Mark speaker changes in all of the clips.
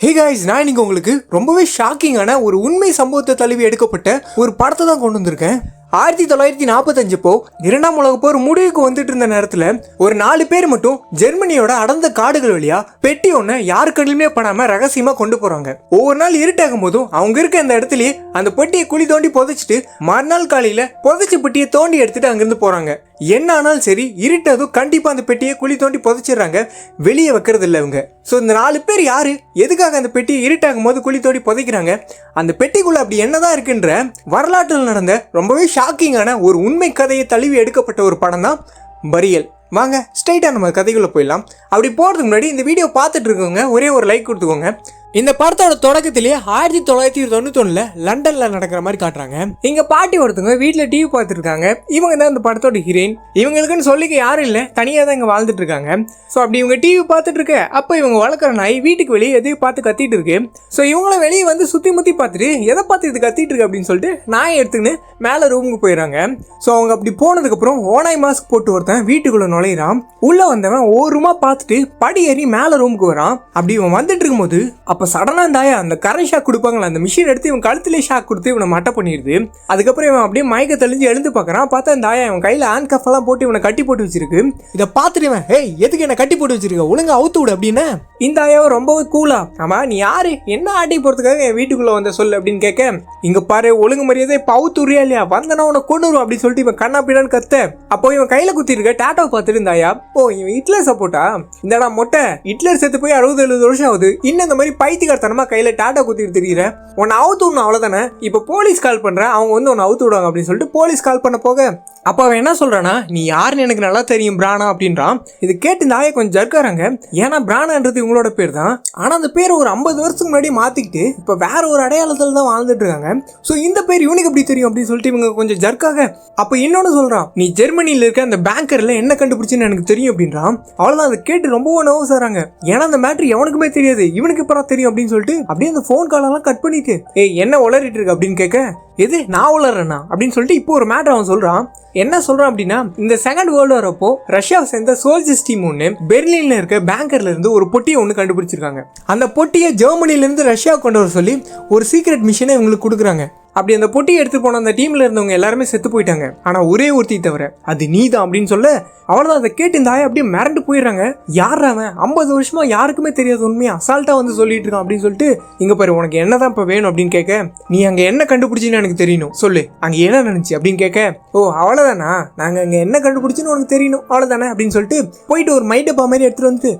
Speaker 1: Hey guys, நான் இன்னைக்கு உங்களுக்கு ரொம்பவே ஷாக்கிங்கான ஒரு உண்மை சம்பவத்தை தழுவி எடுக்கப்பட்ட ஒரு படத்தை தான் கொண்டு வந்திருக்கேன். 1945 இரண்டாம் உலக போர் முடிவுக்கு வந்துட்டு இருந்த நேரத்தில் ஒரு 4 பேர் மட்டும் ஜெர்மனியோட அடர்ந்த காடுகள் வழியா பெட்டி ஒன்று யாருக்கடிலுமே பண்ணாம ரகசியமா கொண்டு போறாங்க. ஒவ்வொரு நாள் இருட்டாகும் போதும் அவங்க இருக்க இந்த இடத்துலயே அந்த பெட்டியை குழி தோண்டி புதைச்சிட்டு மறுநாள் காலையில புதைச்ச பெட்டியை தோண்டி எடுத்துட்டு அங்கிருந்து போறாங்க. என்ன ஆனாலும் சரி, இருட்டதும் கண்டிப்பா அந்த பெட்டியை குழி தோண்டி புதைச்சிடுறாங்க, வெளியே வைக்கிறது இல்லை இவங்க. ஸோ இந்த 4 பேர் யாரு, எதுக்காக அந்த பெட்டியை இருட்டாகும் போது குழி தோண்டி புதைக்கிறாங்க, அந்த பெட்டிக்குள்ள அப்படி என்னதான் இருக்குன்ற வரலாற்றில் நடந்த ரொம்பவே ஷாக்கிங்கான ஒரு உண்மை கதையை தழுவி எடுக்கப்பட்ட ஒரு படம் தான் பரியல். வாங்க ஸ்ட்ரைட்டாக நம்ம கதைக்குள்ளே போயிடலாம். அப்படி போகிறதுக்கு முன்னாடி இந்த வீடியோ பார்த்துட்டு இருக்கவங்க ஒரே ஒரு லைக் கொடுத்துக்கோங்க. இந்த படத்தோட தொடக்கத்திலேயே 1991 லண்டன்ல நடக்கிற மாதிரி காட்டுறாங்க. இங்க பாட்டி ஒருத்தவங்க வீட்டுல டிவி பார்த்துட்டு இருக்காங்க. இவங்க தான் இந்த படத்தோட ஹீரோயின். இவங்களுக்குன்னு சொல்லிக்க யாரும் இல்லை, தனியா தான் இங்க வாழ்ந்துட்டு இருக்காங்க. ஸோ அப்படி இவங்க டிவி பார்த்துட்டு இருக்க அப்போ இவங்க வளர்க்குற நாய் வீட்டுக்கு வெளியே எதையும் பார்த்து கத்திட்டு இருக்கு. ஸோ இவங்கள வெளியே வந்து சுத்தி முத்தி பார்த்துட்டு எதை பார்த்து இது கத்திட்டு இருக்கு அப்படின்னு சொல்லிட்டு நாயை எடுத்துக்கின்னு மேலே ரூமுக்கு போயிடறாங்க. ஸோ அவங்க அப்படி போனதுக்கு அப்புறம் ஓனாய் மாஸ்க் போட்டு ஒருத்தன் வீட்டுக்குள்ள நுழையிறான். உள்ள வந்தவன் ஒரு ரூமா பார்த்துட்டு படி ஏறி மேலே ரூமுக்கு வரான். அப்படி இவன் வந்துட்டு இருக்கும்போது அப்போ சடனா தாயா அந்த கரண்ட் ஷாக் கொடுப்பாங்களா, அந்த மிஷின் எடுத்து இவன் கழுத்திலே ஷாக் கொடுத்து இவனை மட்டை பண்ணிடுது. அதுக்கப்புறம் இவன் அப்படியே மயக்க தெளிஞ்சு எழுந்து பார்க்கறான். பார்த்தா அந்த ஆயா இவன் கையில ஹேண்ட் கஃப் எல்லாம் போட்டு இவனை கட்டி போட்டு வச்சிருக்கு. இதை பார்த்துட்டு இவன், ஏய் எதுக்கு என்ன கட்டி போட்டு வச்சிருக்க, ஒழுங்கா அவுத்து விடு அப்படின்னு. இந்த ஆயாவை ரொம்பவே கூலா, ஆமா நீ யாரு, என்ன ஆட்டி போறதுக்காக என் வீட்டுக்குள்ள வந்த சொல்லு அப்படின்னு கேட்க, இங்க பாரு ஒழுங்கு மரியாதை பவுத்துறியா இல்லையா, வந்தனா உன கொண்டுரும் அப்படின்னு சொல்லிட்டு இவன் கண்ணா பிடான்னு கத்த. அப்போ இவன் கையில குத்தி இருக்க டாட்டாவை பார்த்துட்டு இந்த ஆயா, ஓ இவன் ஹிட்லர் சப்போர்ட்டா, இந்தடா மொட்டை ஹிட்லர் செத்து போய் 60-70 வருஷம் ஆகுது, இன்னும் இந்த மாதிரி பைத்தியக்காரத்தனமா கையில டாட்டா குத்திட்டு தெரியுற, உன்னை அவுத்து விடணும் அவ்வளவுதானே, இப்ப போலீஸ் கால் பண்ற, அவங்க வந்து உன்னை அவுத்து விடுவாங்க அப்படின்னு சொல்லிட்டு போலீஸ் கால் பண்ண போக அப்ப அவன் என்ன சொல்றானா, நீ யாருன்னு எனக்கு நல்லா தெரியும் பிரானா அப்படின்றான். இது கேட்டு இந்த ஆயை கொஞ்சம் ஜர்க்காராங்க. ஏன்னா பிரானான்றது இவங்களோட பேர் தான். ஆனா அந்த பேர் ஒரு 50 வருஷத்துக்கு முன்னாடி மாத்திக்கிட்டு இப்ப வேற ஒரு அடையாளத்துல தான் வாழ்ந்துட்டு இருக்காங்க. சோ இந்த பேர் இவனுக்கு எப்படி தெரியும் அப்படின்னு சொல்லிட்டு இவங்க கொஞ்சம் ஜர்க்காக. அப்ப இன்னொன்னு சொல்றான், நீ ஜெர்மனியில இருக்க அந்த பேங்கர்ல என்ன கண்டுபிடிச்சுன்னு எனக்கு தெரியும் அப்படின்றான். அவ்வளவுதான். அதை கேட்டு ரொம்ப நர்வஸ் ஆறாங்க. ஏன்னா அந்த மேட்ரு எவனுக்குமே தெரியாது, இவனுக்கு இப்ப தெரியும் அப்படின்னு சொல்லிட்டு அப்படியே அந்த போன் காலெல்லாம் கட் பண்ணிட்டு, ஏய் என்ன உளறிட்டு இருக்கு அப்படின்னு கேட்க, எது நான் உளறேன்னா அப்படின்னு சொல்லிட்டு இப்போ ஒரு மேட்டர் அவன் சொல்றான். என்ன சொல்றான் அப்படின்னா, இந்த செகண்ட் வேர்ல்டு வார் அப்போ ரஷ்யாவை சேர்ந்த சோல்ஜர்ஸ் டீம் ஒன்று பெர்லின்ல இருக்க பேங்கர்ல இருந்து ஒரு பொட்டியை ஒன்று கண்டுபிடிச்சிருக்காங்க. அந்த பொட்டியை ஜெர்மனில இருந்து ரஷ்யா கொண்டு வர சொல்லி ஒரு சீக்ரெட் மிஷனை இவங்களுக்கு கொடுக்குறாங்க. அப்படி அந்த பொட்டியை எடுத்து போன அந்த டீம்ல இருந்தவங்க எல்லாருமே செத்து போயிட்டாங்க. ஆனா ஒரே ஒருத்தி தவிர, அது நீ தான் அப்படின்னு சொல்ல அவ்வளவுதான். அதை கேட்டு இந்த ஆயா அப்படியே மிரண்டு போயிடுறாங்க. யார் அவன் 50 வருஷமா யாருக்குமே தெரியாது உண்மையா அசால்ட்டா வந்து சொல்லிட்டு இருக்கான் அப்படின்னு சொல்லிட்டு, இங்க பாரு உனக்கு என்னதான் இப்ப வேணும் அப்படின்னு கேட்க, நீ அங்க என்ன கண்டுபிடிச்சின்னு எனக்கு தெரியணும் சொல்லு, அங்க என்ன நினைச்சு அப்படின்னு கேட்க, ஓ அவ்வளவுதானா, நாங்க அங்க என்ன கண்டுபிடிச்சுன்னு உனக்கு தெரியணும் அவ்வளவுதானே அப்படின்னு சொல்லிட்டு போயிட்டு ஒரு மைட்டப்பா மாதிரி எடுத்துட்டு வந்து,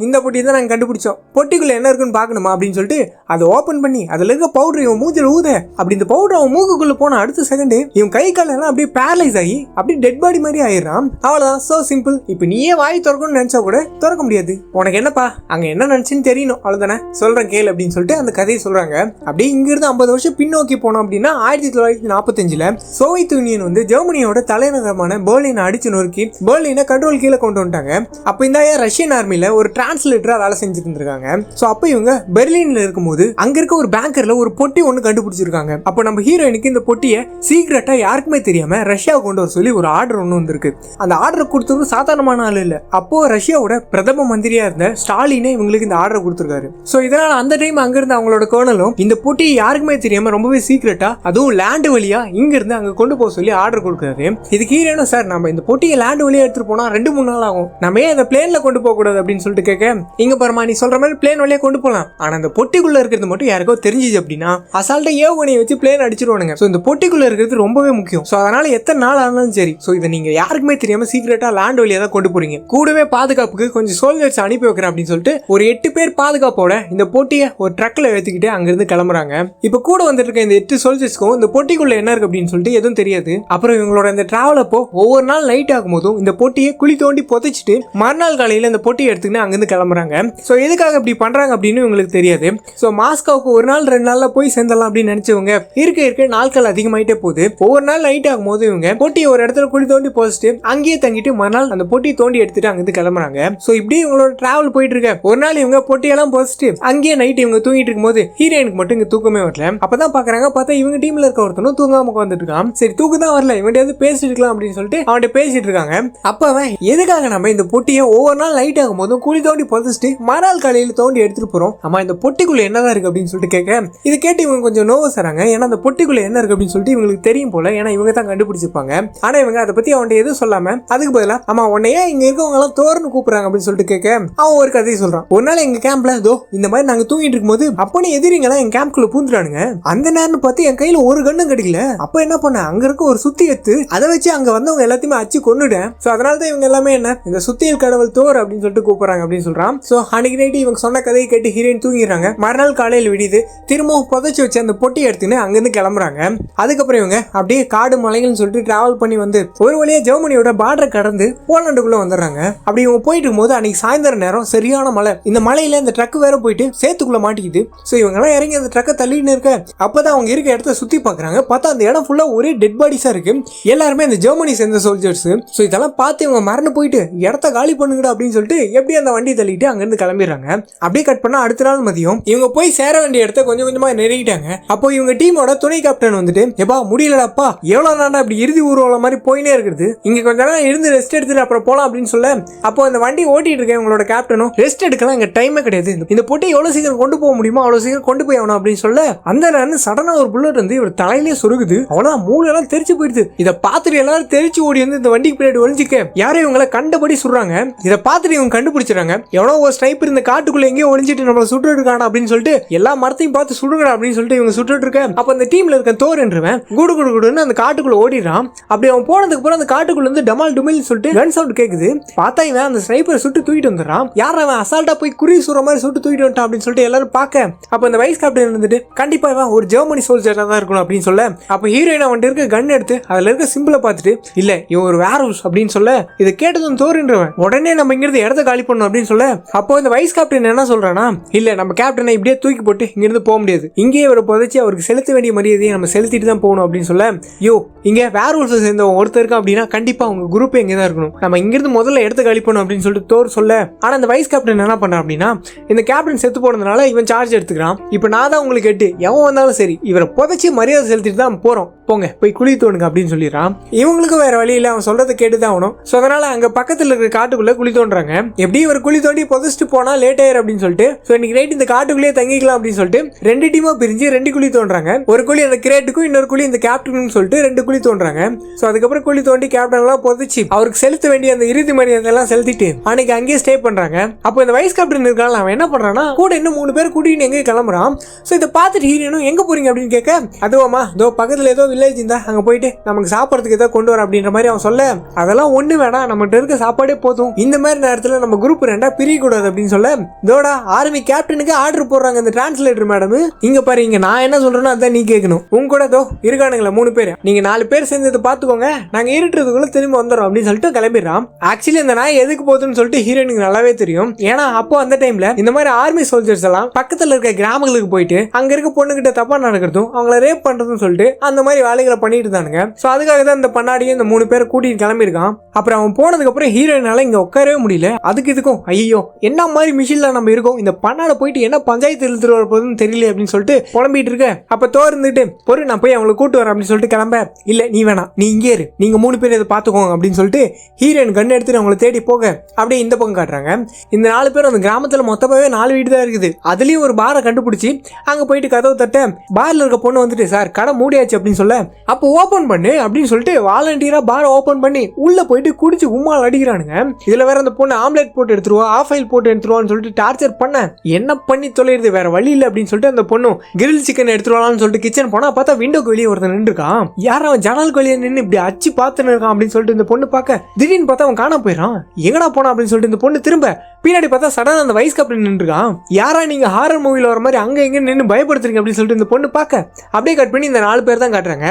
Speaker 1: இந்த பொட்டியை தான் நாங்க கண்டுபிடிச்சோம், பொட்டிக்குள்ள என்ன இருக்குன்னு பாக்கணுமா அப்படின்னு சொல்லிட்டு அதை ஓபன் பண்ணி அதுல இருக்க பவுடர் இவன் மூஞ்சில ஊத. அப்படி இந்த பவுடர் அவன் மூக்குக்குள்ள போன அடுத்த செகண்ட் இவன் கை கால எல்லாம் அப்படியே பேரலைஸ் ஆகி அப்படியே டெட் பாடி மாதிரி ஆயிடுறான். அவ்வளவுதான், சோ சிம்பிள். இப்ப நீயே வாய் திறக்கணும்னு நினைச்சா கூட திறக்க முடியாது. உனக்கு என்னப்பா அங்க என்ன நினைச்சுன்னு தெரியணும் அவ்வளவுதானே, சொல்றேன் கேள் அப்படின்னு சொல்லிட்டு அந்த கதையை சொல்றாங்க. அப்படியே இங்க இருந்து 50 வருஷம் பின்னோக்கி போனோம் அப்படின்னா 1945 சோவியத் யூனியன் வந்து ஜெர்மனியோட தலைநகரமான பெர்லினை அடிச்சு நொறுக்கி பெர்லினை கண்ட்ரோல் கீழே கொண்டு வந்துட்டாங்க. அப்ப இந்த ரஷ்யன் ஆர்மில ஒரு டிரான்ஸ்லேட்டரா வேலை செஞ்சுட்டு இருந்திருக்காங்க. சோ அப்ப இவங்க பெர்லின்ல இருக்கும்போது அங்க இருக்க ஒரு பேங்கர்ல ஒரு பொட்டி ஒண்ணு கண்டுபிடிச்சிருக்காங்க. அப்ப நம்ம ஹீரோயினுக்கு இந்த பொட்டியை சீக்கிரட்டா யாருக்குமே தெரியாம ரஷ்யாவை கொண்டு வர சொல்லி ஒரு ஆர்டர் ஒன்று வந்திருக்கு. அந்த ஆர்டர் கொடுத்தது சாதாரணமான ஆள் இல்ல, அப்போ ரஷ்யாவோட பிரதம மந்திரியா இருந்த ஸ்டாலினே இவங்களுக்கு இந்த ஆர்டர் கொடுத்திருக்காரு. சோ இதனால அந்த டைம் அங்க இருந்த அவங்களோட கர்னலும் இந்த பொட்டியை யாருக்குமே தெரியாம ரொம்பவே சீக்கிரட்டா அதுவும் லேண்ட் வழியா இங்க இருந்து அங்க கொண்டு போக சொல்லி ஆர்டர் கொடுக்குறாரு. இதுக்கு ஹீரோயினும், சார் நம்ம இந்த பொட்டியை லேண்ட் வழியா எடுத்துட்டு போனா 2-3 நாள் ஆகும், நம்ம ஏன் அந்த பிளேன்ல கொண்டு போக கூடாது அப்படின்னு சொல்லிட்டு கேட்க, இங்க பாருமா நீ சொல்ற மாதிரி பிளேன் வழியா கொண்டு போகலாம், ஆனா அந்த பொட்டிக்குள்ள இருக்கிறது மட்டும் யாருக்கோ தெரிஞ்சிச்சு அப்படின்னா அசால்ட்டா ஏவுகணையை வச்சு பிளேன் அடிச்சிருவானுங்க. சோ இந்த பொட்டிக்குள்ள இருக்கிறது ரொம்பவே முக்கியம். சோ அதனால எத்தனை நாள் ஆனாலும் சரி, சோ இதை நீங்க யாருக்குமே தெரியாம சீக்கிரட்டா லேண்ட் வழியா தான் கொண்டு போறீங்க, கூடவே பாதுகாப்புக்கு கொஞ்சம் சோல்ஜர்ஸ் அனுப்பி வைக்கிறேன் அப்படின்னு சொல்லிட்டு ஒரு 8 பேர் பாதுகாப்போட இந்த பொட்டியை ஒரு ட்ரக்ல ஏத்திக்கிட்டு அங்கிருந்து கிளம்புறாங்க. இப்ப கூட வந்துட்டு இருக்க இந்த 8 சோல்ஜர்ஸ்க்கும் இந்த பொட்டிக்குள்ள என்ன இருக்கு அப்படின்னு சொல்லிட்டு எதுவும் தெரியாது. அப்புறம் இவங்களோட இந்த டிராவல் அப்போ ஒவ்வொரு நாள் நைட் ஆகும் போதும் இந்த பொட்டியை குழி தோண்டி புதைச்சிட்டு மறுநாள் காலையில இந்த பொட்டியை எடுத்துக்கிட்டு அங்கிருந்து கிளம்புறாங்க. சோ எதுக்காக இப்படி பண்றாங்க அப்படின்னு இவங்களுக்கு தெரியாது. சோ மாஸ்கோவுக்கு ஒரு நாள் 2 நாள்ல போய் சேர்ந்தலாம் அப்படின்னு நினைச்சவங்க இருக்க நாட்கள் அதிகமாயிட்டே போகுது. ஒவ்வொரு நாள் நைட் ஆகும்போது இவங்க பொட்டி ஒரு இடத்துல குழி தோண்டி போச்சுட்டு அங்கேயே தங்கிட்டு மறுநாள் அந்த பொட்டி தோண்டி எடுத்துட்டு அங்கிருந்து கிளம்புறாங்க. சோ இப்படி இவங்களோட டிராவல் போயிட்டு இருக்க ஒரு நாள் இவங்க பொட்டியெல்லாம் போச்சுட்டு அங்கேயே நைட் இவங்க தூங்கிட்டு இருக்கும்போது ஹீரோயினுக்கு மட்டும் இங்க தூக்கமே வரல. அப்பதான் பாக்குறாங்க, பார்த்தா இவங்க டீம்ல இருக்க ஒருத்தனும் தூங்காம வந்துட்டு இருக்கான். சரி தூக்கம் தான் வரல, இவன்ட்டு பேசிட்டு இருக்கலாம் அப்படின்னு சொல்லிட்டு அவன்கிட்ட பேசிட்டு இருக்காங்க. அப்ப அவன் எதுக்காக நம்ம இந்த பொட்டியை ஒவ்வொரு நாள் நைட் ஆகும் போதும் குழி தோண்டி புதைச்சிட்டு மறுநாள் காலையில தோண்டி எடுத்துட்டு போறோம், ஆமா இந்த பொட்டிக்குள்ள என்னதான் இருக்கு அப்படின்னு சொல்லிட்டு கேட்க, இது கேட்டு இவங்க கொஞ்சம் நோவஸ் ஆறாங்க. ஏன்னா அந்த பொட்டிக்குள்ள என்ன இருக்கு அப்படின்னு சொல்லிட்டு இவங்களுக்கு தெரியும் போல, ஏன்னா இவங்க தான் கண்டுபிடிச்சிருப்பாங்க. ஆனா இவங்க அதை பத்தி அவன்கிட்ட எதுவும் சொல்லாம அதுக்கு பதிலா ஆமா உன்னையே இங்க இருக்கவங்க எல்லாம் தோர்னு கூப்பிடுறாங்க அப்படின்னு சொல்லிட்டு கேட்க, அவன் ஒரு கதையை சொல்றான். ஒரு நாள் எங்க கேம்ப்ல இதோ இந்த மாதிரி நாங்க தூங்கிட்டு இருக்கும்போது அப்பனே எதிரிங்களா எங்க கேம்ப்குள்ள பூந்துறானுங்க. அந்த நேரம் பார்த்து என் கையில ஒரு கண்ணும் கிடைக்கல. அப்ப என்ன பண்ண, அங்க இருக்க ஒரு சுத்தி எடுத்து அதை வச்சு அங்க வந்தவங்க எல்லாத்தையுமே அச்சு கொன்னுட்டேன். சோ அதனாலதான் இவங்க எல்லாமே என்ன இந்த சுத்தியல் கடவுள் தோர் அப்படின்னு சொல்லிட்டு கூப்பிடுறாங்க அப்படின்னு சொல்றான். சோ அன்னைக்கு நைட்டு இவங்க சொன்ன கதையை கேட்டு ஹீரோயின் தூங்கிடுறாங்க. மறுநாள் காலையில் விடியுது, திரும்பவும் புதைச்சு வச்சு அந்த பொட்டி எடுத்துன்னு அங்கிருந்து கிளம்புறாங்க. அதுக்கப்புறம் இவங்க அப்படியே காடு மலைகள்னு சொல்லிட்டு டிராவல் பண்ணி வந்து ஒரு வழியா ஜெர்மனியோட பார்டரை கடந்து போலாண்டுக்குள்ள வந்துடுறாங்க. அப்படி இவங்க போயிட்டு இருக்கும்போது அன்னைக்கு சாயந்தர நேரம் சரியான மழை. இந்த மலையில இந்த ட்ரக் வேற போயிட்டு சேத்துக்குள்ள மாட்டிக்குது. சோ இவங்க எல்லாம் இறங்கி அந்த ட்ரக்கை தள்ளிட்டு இருக்க அப்பதான் அவங்க இருக்க இடத்த சுத்தி பாக்குறாங்க. பார்த்தா அந்த இடம் ஃபுல்லா ஒரே டெட் பாடிஸா இருக்கு. எல்லாருமே அந்த ஜெர்மனி சேர்ந்த சோல்ஜர்ஸ். சோ இதெல்லாம் பார்த்து இவங்க மறந்து போயிட்டு இடத்த காலி பண்ணுங்கடா அப்படின்னு சொல்லிட்டு எப்படி அந்த வண்டி தள்ளிட்டு அங்கிருந்து கிளம்பிடுறாங்க. அப்படியே கட் பண்ணா அடுத்த நாள் மதியம் இவங்க போய் சேர வேண்டிய இடத்த கொஞ்சம் கொஞ்சமா நெருங்கிட்டாங்க. அப்போ இவங்க டீமோட துணை கேப்டன் வந்துட்டு, எப்பா முடியலடாப்பா, எவ்வளவு நாளா அப்படி இறுதி ஊர்வலம் மாதிரி போயினே இருக்குது, இங்க கொஞ்ச நேரம் இருந்து ரெஸ்ட் எடுத்துட்டு அப்புறம் போலாம் அப்படின்னு சொல்ல, அப்போ இந்த வண்டி ஓட்டிட்டு இருக்கேன் உங்களோட கேப்டனும் ரெஸ்ட் எடுக்கலாம், இங்க டைமே கிடையாது, இந்த பொட்டி எவ்வளவு சீக்கிரம் கொண்டு போக முடியுமோ அவ்வளவு சீக்கிரம் கொண்டு போய் ஆகணும் அப்படின்னு சொல்ல, அந்த நேரம் சடனா ஒரு புல்லட் வந்து இவர் தலையிலே சொருகுது. அவ்வளவுதான் மூளை எல்லாம் தெரிச்சு போயிடுது. இதை பார்த்துட்டு எல்லாரும் தெரிச்சு ஓடி வந்து இந்த வண்டிக்கு பின்னாடி ஒளிஞ்சிக்க யாரும் இவங்களை கண்டபடி சொல்றாங்க. இதை பார்த்துட்டு இவங்க கண்டுபிடிச்சிடறாங்க, எவ்வளோ ஒரு ஸ்னைப்பர் இந்த காட்டுக்குள்ள எங்கேயோ ஒளிஞ்சிட்டு நம்மளை சுட்டு இருக்கானா அப்படின்னு சொல்லிட்டு எல்லா மரத்தையும் பார்த்து சுடுங்கடா அப்படின்னு சொல்லிட்டு இவங்க சுட்டு இருக்க. அப்ப அந்த டீம்ல இருக்க தோர் என்றவன் குடு குடு குடுன்னு அந்த காட்டுக்குள்ள ஓடிடுறான். அப்படி அவன் போனதுக்கு அப்புறம் அந்த காட்டுக்குள்ள இருந்து டமால் டுமில் சொல்லிட்டு கன் சவுண்ட் கேக்குது. பார்த்தா இவன் அந்த ஸ்னைப்பரை சுட்டு தூக்கிட்டு வந்துடுறான். யார் அவன் அசால்ட்டா போய் குறி சுடுற மாதிரி சுட்டு தூக்கிட்டு வந்துட்டான் அப்படின்னு சொல்லிட்டு எல்லாரும் பார்க்க, அப்ப அந்த வைஸ் கேப்டன் இருந்துட்டு கண்டிப்பா இவன் ஒரு ஜெர்மனி சோல்ஜரா தான் இருக்கணும் அப்படின்னு சொல்ல, அப்ப ஹீரோயின் அவன் இருக்க கன் எடுத்து அதுல இருக்க சிம்பிளை பார்த்துட்டு இல்ல இவன் ஒரு வேர்ஹவுஸ் அப்படின்னு சொல்ல, இதை கேட்டதும் தோறின்றவன் உடனே நம்ம இங்கிருந்து இடத்த காலி பண்ணணும் அப்படின்னு சொல்ல, அப்போ இந்த வைஸ் கேப்டன் என்ன சொல்றானா, இல்ல நம்ம கேப்டனை இப்படியே தூக்கி போட்டு இங்கிருந்து போக முடியாது, இங்கேயே இவரை புதைச்சி அவருக்கு செலுத்த வேண்டிய மரியாதையை நம்ம செலுத்திட்டு தான் போகணும் அப்படின்னு சொல்ல, யோ இங்க வேர்ஹவுஸ் சேர்ந்தவன் ஒருத்தர் இருக்கா அப்படின்னா கண்டிப்பா உங்க குரூப் எங்கே தான் இருக்கணும், நம்ம இங்கிருந்து முதல்ல இடத்த காலி பண்ணணும் அப்படின்னு சொல்லிட்டு தோர் சொல்ல, ஆனா அந்த வைஸ் கேப்டன் என்ன பண்றான் அப்படின்னா, இந்த கேப்டன் செத்து போனதுனால இவன் சார்ஜ் எடுத்துக்கிறான். இப்ப நான் தான் உங்களுக்கு எட்டு எவன் வந்தாலும் சரி இவரை புதைச்சி மரியாதை செலுத்திட்டு தான் போறோம், போங்க போய் குழி தோணுங்க அப்படின்னு சொல்லிடுறான். இவங்களுக்கு வேற வழி இல்ல, அவன் சொல்றதை கேட்டுதான் ஆகணும். சோ அதனால அங்க பக்கத்துல இருக்கிற காட்டுக்குள்ள குழி தோன்றாங்க. எப்படி ஒரு குழி தோண்டி புதைச்சிட்டு போனா லேட் ஆயிரும் அப்படின்னு சொல்லிட்டு, சோ இன்னைக்கு நைட் இந்த காட்டுக்குள்ளேயே தங்கிக்கலாம் அப்படின்னு சொல்லிட்டு ரெண்டு டீமா பிரிஞ்சு ரெண்டு குழி தோன்றாங்க. ஒரு குழி அந்த கிரேட்டுக்கும் இன்னொரு குழி இந்த கேப்டனுக்கும் சொல்லிட்டு ரெண்டு குழி தோன்றாங்க. சோ அதுக்கப்புறம் குழி தோண்டி கேப்டன் எல்லாம் புதைச்சி அவருக்கு செலுத்த வேண்டிய அந்த இறுதி மரியாதை எல்லாம் செலுத்திட்டு அன்னைக்கு அங்கேயே ஸ்டே பண்றாங்க. அப்போ இந்த வைஸ் கேப்டன் இருக்கான், அவன் என்ன பண்றான்னா கூட இன்னும் 3 பேர் கூட்டிட்டு எங்க கிளம்புறான். சோ இதை பார்த்துட்டு ஹீரோனும் எங்க போறீங்க அப்படின்னு கேட்க, அதுவாமா இதோ பக்கத்துல ஏதோ வில்லேஜ் இருந்தா அங்க போயிட்டு நமக்கு சாப்பிடறதுக்கு ஏதோ கொண்டு வர அப்படின்ற மாதிரி அவன் சொல்ல, அதெல்லாம் ஒண்ணு வேணாம், நம்மகிட்ட இருக்க சாப்பாடே போதும், இந்த மாதிரி நேரத்துல நம்ம குரூப் ரெண்டா பிரிய கூடாது அப்படின்னு சொல்ல, இதோட ஆர்மி கேப்டனுக்கு ஆர்டர் போடுறாங்க இந்த டிரான்ஸ்லேட்டர் மேடம். இங்க பாரு, இங்க நான் என்ன சொல்றேனோ அதான் நீ கேட்கணும், உங்க கூட தோ இருக்கானுங்களா 3 பேர், நீங்க 4 பேர் சேர்ந்து இதை பாத்துக்கோங்க, நாங்க இருட்டுறதுக்குள்ள திரும்ப வந்துடும் அப்படின்னு சொல்லிட்டு கிளம்பிடுறான். ஆக்சுவலி இந்த நாய் எதுக்கு போகுதுன்னு சொல்லிட்டு ஹீரோனுக்கு நல்லாவே தெரியும். ஏன்னா அப்போ அந்த டைம்ல இந்த மாதிரி ஆர்மி சோல்ஜர்ஸ் எல்லாம் பக்கத்துல இருக்க கிராமங்களுக்கு போயிட்டு அங்க இருக்க பொண்ணுகிட்ட தப்பா நடக்கிறதும் அவங்கள ரேப் பண்றதும் சொல்லிட்டு அந்த மாதிரி வேலைகளை பண்ணிட்டு இருந்தானுங்க. சோ அதுக்காக தான் இந்த பண்ணாடியே இந்த 3 பேரை கூட்டிட்டு கிளம்பியிருக்கான். அப்புறம் அவன் போனதுக்கு அப்புறம் ஹீரோயினால இங்க உட்காரவே முடியல. அதுக்கு இதுக்கும் ஐயோ என்ன மாதிரி மிஷின்ல நம்ம இருக்கோம், இந்த பண்ணாட போயிட்டு என்ன பஞ்சாயத்து இழுத்துட்டு வர போதுன்னு தெரியல அப்படின்னு சொல்லிட்டு புலம்பிட்டு இருக்க. அப்ப தோர்ந்துட்டு பொறு நான் போய் அவங்களை கூட்டு வரேன் அப்படின்னு சொல்லிட்டு கிளம்ப, இல்ல நீ வேணாம் நீ இங்கே இரு, நீங்க 3 பேர் இதை பாத்துக்கோங்க அப்படின்னு சொல்லிட்டு ஹீரோயின் கண்ணு எடுத்துட்டு அவங்களை தேடி போக அப்படியே இந்த பக்கம் காட்டுறாங்க. இந்த 4 பேர் அந்த கிராமத்துல மொத்தமாவே 4 வீடு தான் இருக்குது. அதுலயும் ஒரு பாரை கண்டுபிடிச்சி அங்க போயிட்டு கதவு தட்ட, பார்ல இருக்க பொண்ணு வந்துட்டு சார் கடை மூடியாச்சு அப்படின்னு சொல்ல, அப்போ ஓபன் பண்ணு அப்படின்னு சொல்லிட்டு வாலண்டியரா பாரை ஓபன் பண்ணி உள்ள போயிட்டு குடிச்சு உம்மால் அடிக்கிறானுங்க. இதுல வேற அந்த பொண்ணு ஆம்லெட் போட்டு எடுத்துருவா, ஆஃப் ஆயில் போட்டு எடுத்துருவான்னு சொல்லிட்டு டார்ச்சர் பண்ண, என்ன பண்ணி தொலைறது வேற வழி இல்லை அப்படின்னு சொல்லிட்டு அந்த பொண்ணு கிரில் சிக்கன் எடுத்துருவான்னு சொல்லிட்டு கிச்சன் போனா பார்த்தா விண்டோக்கு வெளியே ஒருத்தன் நின்று இருக்கான். யாரும் அவன் ஜன்னலுக்கு வெளியே நின்று இப்படி அச்சு பார்த்துன்னு இருக்கான் அப்படின்னு சொல்லிட்டு இந்த பொண்ணு பார்க்க, திடீர்னு பார்த்தா அவன் காணாம போயிடான். எங்கடா போனா அப்படின்னு சொல்லிட்டு இந்த பொண்ணு திரும்ப பின்னாடி பார்த்தா சடனா அந்த வைஸ் கேப்டன் நின்றுருக்கான். யாரா நீங்க ஹாரர் மூவில வர மாதிரி அங்க எங்க நின்று பயப்படுத்துறீங்க அப்படின்னு சொல்லிட்டு இந்த பொண்ணு பார்க்க அப்படியே கட் பண்ணி இந்த 4 பேர் தான் காட்டுறாங்க.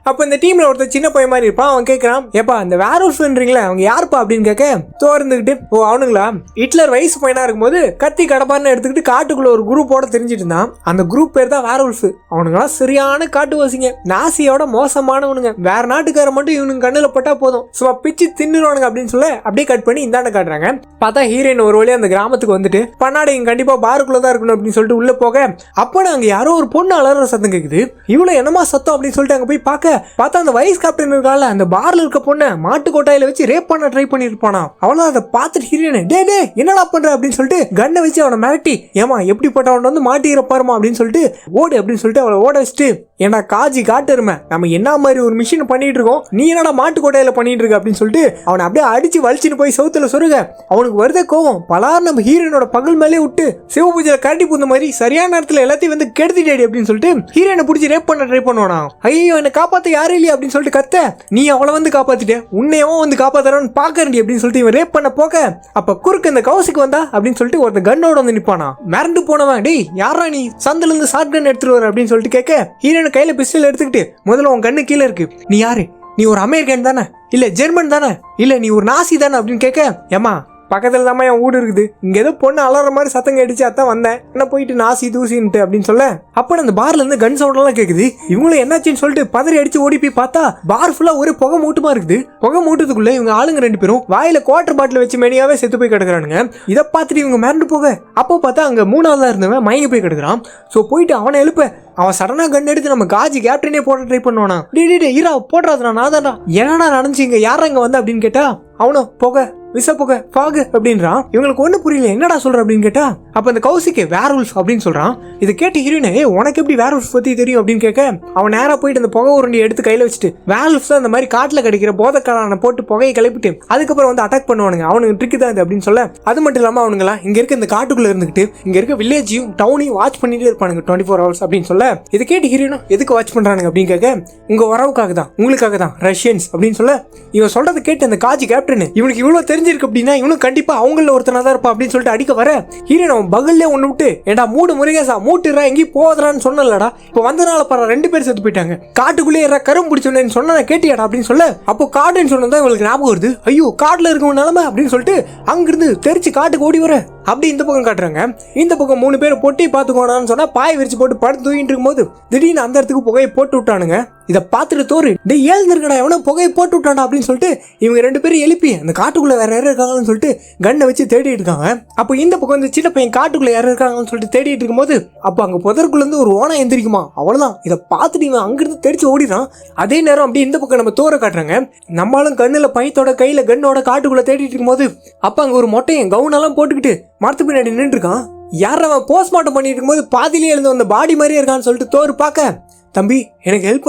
Speaker 1: அப்ப இந்த டீம்ல ஒருத்தர் சின்ன பையன் மாதிரி இருப்பான். அவன் கேட்கறான், ஏப்பா இந்த வேர்வொல்ஃப்ன்றீங்களா அவங்க யாருப்பா அப்படின்னு கேட்க, தோர்ந்துகிட்டு ஓ அவனுங்களா, ஹிட்லர் வயசு பையனா இருக்கும்போது கத்தி கடப்பான்னு எடுத்துக்கிட்டு காட்டுக்குள்ள ஒரு குரூப்போட தெரிஞ்சிட்டு இருந்தான். அந்த குரூப் பேர் தான் வேர்வொல்ஃப். அவனுங்களாம் சரியான காட்டுவாசிங்க, நாசியோட மோசமானவனுங்க. வேற நாட்டுக்கார மட்டும் இவனுக்கு கண்ணுல பட்டா போதும் சும்மா பிச்சு தின்னுருவானுங்க அப்படின்னு சொல்ல அப்படியே கட் பண்ணி இந்தாண்ட காட்டுறாங்க. பார்த்தா ஹீரோயின் ஒரு வழியா அந்த கிராமத்துக்கு வந்துட்டு பண்ணாடி இங்க கண்டிப்பா பாருக்குள்ளதான் இருக்கணும் அப்படின்னு சொல்லிட்டு உள்ள போக அப்ப அங்க யாரோ ஒரு பொண்ணு அலற சத்தம் கேக்குது. இவ்வளவு என்னமா சத்தம் அப்படின்னு சொல்லிட்டு அங்க போய் பார்த்தா அந்த வைஸ் கேப்டன் இருக்கால அந்த பார்ல இருக்க பொண்ணை மாட்டு கொட்டாயில வச்சு ரேப் பண்ண ட்ரை பண்ணிருப்பானா. அவள அதை பார்த்துட்டு ஹீரோயின் டே என்னடா பண்ற அப்படின்னு சொல்லிட்டு கண்ணை வச்சு அவனை மிரட்டி ஏமா எப்படிப்பட்டவன் வந்து மாட்டிக்கிற பாருமா அப்படின்னு சொல்லிட்டு ஓடு அப்படின்னு சொல்லிட்டு அவளை ஓட வச்சுட்டு ஏன்னா காஜி காட்டுருமே நம்ம என்ன மாதிரி ஒரு மிஷின் பண்ணிட்டு இருக்கோம், நீ என்னடா மாட்டு கொட்டையில பண்ணிட்டு இருக்க அப்படின்னு சொல்லிட்டு அவனை அப்படியே அடிச்சு வலிச்சுட்டு போய் சவுத்துல சொருக. அவனுக்கு வருதே கோவம், பலார் நம்ம ஹீரோனோட பகல் மேலே விட்டு சிவ பூஜையில கரண்டி பூந்த மாதிரி சரியான நேரத்துல எல்லாத்தையும் வந்து கெடுத்துட்டேடி அப்படின்னு சொல்லிட்டு ஹீரோனை பிடிச்சி ரேப் பண்ண ட்ரை பண்ணுவானா. ஐயோ என்னை காப்பாத்த யாரும் இல்லையா அப்படின்னு சொல்லிட்டு கத்த, நீ அவளை வந்து காப்பாத்திட்ட உன்னையவும் வந்து காப்பாத்துறான்னு பாக்கறண்டி அப்படின்னு சொல்லிட்டு இவன் ரேப் பண்ண போக அப்ப குறுக்கு இந்த கவுசிக்கு வந்தா அப்படின்னு சொல்லிட்டு ஒருத்த கன்னோட வந்து நிப்பானா. மிரண்டு போனவன் டேய் யாரா நீ சந்தில இருந்து ஷார்ட் கன் எடுத்துட்டு வர அப்படின்னு சொல்லிட்டு கேட்க ஹீரோனை கையில பிஸ்டல் எடுத்துக்கிட்டு முதல்ல உன் கண்ணு கீழே இருக்கு, நீ யாரு, நீ ஒரு அமெரிக்கன் தானே இல்ல ஜெர்மன் தானே இல்ல நீ ஒரு நாசி தானே அப்படின்னு கேட்க ஏமா பக்கத்துல தான் என் வீடு இருக்குது, இங்க ஏதோ பொண்ணு அலற மாதிரி சத்தம் கேட்டுச்சு அதான் வந்தேன், என்ன போயிட்டு நாசி தூசின்ட்டு அப்படின்னு சொல்ல அப்ப அந்த பார்ல இருந்து கன் சவுண்ட் எல்லாம் கேக்குது. இவங்களும் என்னாச்சுன்னு சொல்லிட்டு பதறி அடிச்சு ஓடி போய் பார்த்தா பார் ஃபுல்லா ஒரு புகை மூட்டமா இருக்குது. புகை மூட்டத்துக்குள்ள இவங்க ஆளுங்க 2 பேரும் வாயில குவார்டர் பாட்டில் வச்சு மெனியாவே செத்து போய் கிடக்குறானுங்க. இதை பார்த்துட்டு இவங்க மிரண்டு போக அப்போ பார்த்தா அங்க 3ஆவதா இருந்தவன் மயங்கி போய் கிடக்குறான். ஸோ போயிட்டு அவனை எழுப்ப அவன் சடனா கன் எடுத்து நம்ம காஜி கேப்டனே போட ட்ரை பண்ணுவானா. டே இரா போடுறாதுடா நான் தான்டா, என்னடா நடந்துச்சு இங்க யாரா இங்க வந்தா அப்படின்னு கேட்டா அவனும் போக விச புகை பாகு அப்படின்றான். இவங்களுக்கு ஒண்ணு புரியல என்னடா சொல்ற அப்படின்னு கேட்டா அப்ப அந்த கௌசிக்கு வேர்வுல்ஃப் அப்படின்னு சொல்றான். இதை கேட்டு ஹீரோயினே உனக்கு எப்படி வேர்வுல்ஃப் பத்தி தெரியும் அப்படின்னு கேட்க அவன் நேரா போயிட்டு அந்த புகை உருண்டி எடுத்து கையில வச்சுட்டு வேர்வுல்ஃப் தான் அந்த மாதிரி காட்டுல கிடைக்கிற போதைக்காரனை போட்டு புகையை கிளப்பிட்டு அதுக்கப்புறம் வந்து அட்டாக் பண்ணுவானுங்க, அவனுக்கு ட்ரிக் தான் இது அப்படின்னு சொல்ல அது மட்டும் இல்லாம அவனுங்களா இங்க இருக்க இந்த காட்டுக்குள்ள இருந்துகிட்டு இங்க இருக்க வில்லேஜையும் டவுனையும் வாட்ச் பண்ணிட்டே இருப்பானுங்க 24 hours அப்படின்னு சொல்ல இதை கேட்டு ஹீரோயினும் எதுக்கு வாட்ச் பண்றானுங்க அப்படின்னு கேட்க உங்க வரவுக்காக தான் உங்களுக்காக தான் ரஷ்யன்ஸ் அப்படின்னு சொல்ல இவன் சொல்றதை கேட்டு அந்த காஜி கேப்டன் இவனுக்கு இவ்வளவு தெரிஞ்சிருக்கு அப்படின்னா இவனும் கண்டிப்பா அவங்கள ஒருத்தனா தான் இருப்பா அப்படின்னு சொல்லிட்டு அடிக்க வர ஹீரோயின் அவன் பகல்லே ஒண்ணு விட்டு ஏண்டா மூடு முருகேசா மூட்டுறா எங்கேயும் போதறான்னு சொன்னலடா, இப்போ வந்தனால பாரு 2 பேர் செத்து போயிட்டாங்க, காட்டுக்குள்ளே ஏறா கரும் பிடிச்சோன்னு சொன்ன கேட்டியாடா அப்படின்னு சொல்ல அப்போ காடுன்னு சொன்னதான் இவங்களுக்கு ஞாபகம் வருது. ஐயோ காட்டுல இருக்கவங்க நிலைமை அப்படின்னு சொல்லிட்டு அங்கிருந்து தெரிச்சு காட்டுக்கு ஓடி வர அப்படி இந்த பக்கம் காட்டுறாங்க. இந்த பக்கம் 3 பேர் பொட்டி பார்த்துக்கோடான்னு சொன்னா பாய் விரிச்சு போட்டு படுத்து தூங்கிட்டு இருக்கும்போது திடீர்னு அந்த இடத்துக்கு புகையை போட்டு விட்டானுங்க. இதை பார்த்துட்டு தோறு டே ஏழ்ந்திருக்கடா எவனோ புகையை போட்டு விட்டான்டா அப்படின்னு சொல்லிட்டு இவங்க 2 பேரும் எழுப்பி அந்த காட்டுக்குள்ள வேற யாரும் இருக்காங்கன்னு சொல்லிட்டு கண்ணை வச்சு தேடிட்டு இருக்காங்க. அப்போ இந்த பக்கம் வந்து சின்ன பையன் காட்டுக்குள்ள யாரும் இருக்காங்கன்னு சொல்லிட்டு தேடிட்டு இருக்கும்போது அப்போ அங்க புதற்குள்ள இருந்து ஒரு ஓனம் எந்திரிக்குமா. அவ்வளவுதான், இதை பார்த்துட்டு இவன் அங்கிருந்து தெரிச்சு ஓடிறான். அதே நேரம் அப்படி இந்த பக்கம் நம்ம தோற காட்டுறாங்க. நம்மளும் கண்ணுல பையத்தோட கையில கண்ணோட காட்டுக்குள்ள தேடிட்டு இருக்கும்போது அப்ப அங்க ஒரு மொட்டையன் கவுனெல்லாம் போட்டுக்கிட்டு மரத்து பின்னாடி நின்று இருக்கான். யார் அவன் போஸ்ட்மார்ட்டம் பண்ணிட்டு இருக்கும்போது பாதிலேயே எழுந்து வந்த பாடி மாதிரியே இருக்கான்னு சொல்லிட்டு தோறு பார்க்க தம்பி எனக்கு ஹெல்ப்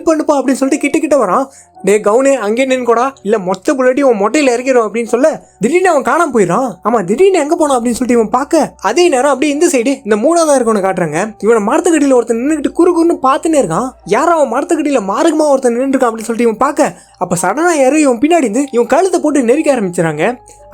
Speaker 1: பண்ணுப்பா அப்படின்னு சொல்லிட்டு கிட்ட வரான். டே கவுனே அங்கே நின்னுக்கூடா இல்ல மொத்த புள்ளட்டி உன் மொட்டையில இறக்கிறோம் அப்படின்னு சொல்ல திடீர்னு அவன் காணாம போயிடான். ஆமா திடீர்னு எங்க போனான் அப்படின்னு சொல்லிட்டு இவன் பார்க்க அதே நேரம் அப்படியே இந்த சைடு இந்த 3ஆவதா இருக்கவனை காட்டுறாங்க. இவனை மரத்துக்கடியில ஒருத்தன் நின்றுட்டு குறுன்னு பார்த்துன்னே இருக்கான். யாரும் அவன் மரத்துக்கடியில மார்க்கமா ஒருத்தன் நின்று இருக்கான் அப்படின்னு சொல்லிட்டு இவன் பார்க்க அப்ப சடனா யாரும் இவன் பின்னாடி இருந்து இவன் கழுத்தை போட்டு நெருக்க ஆரம்பிச்சுறாங்க.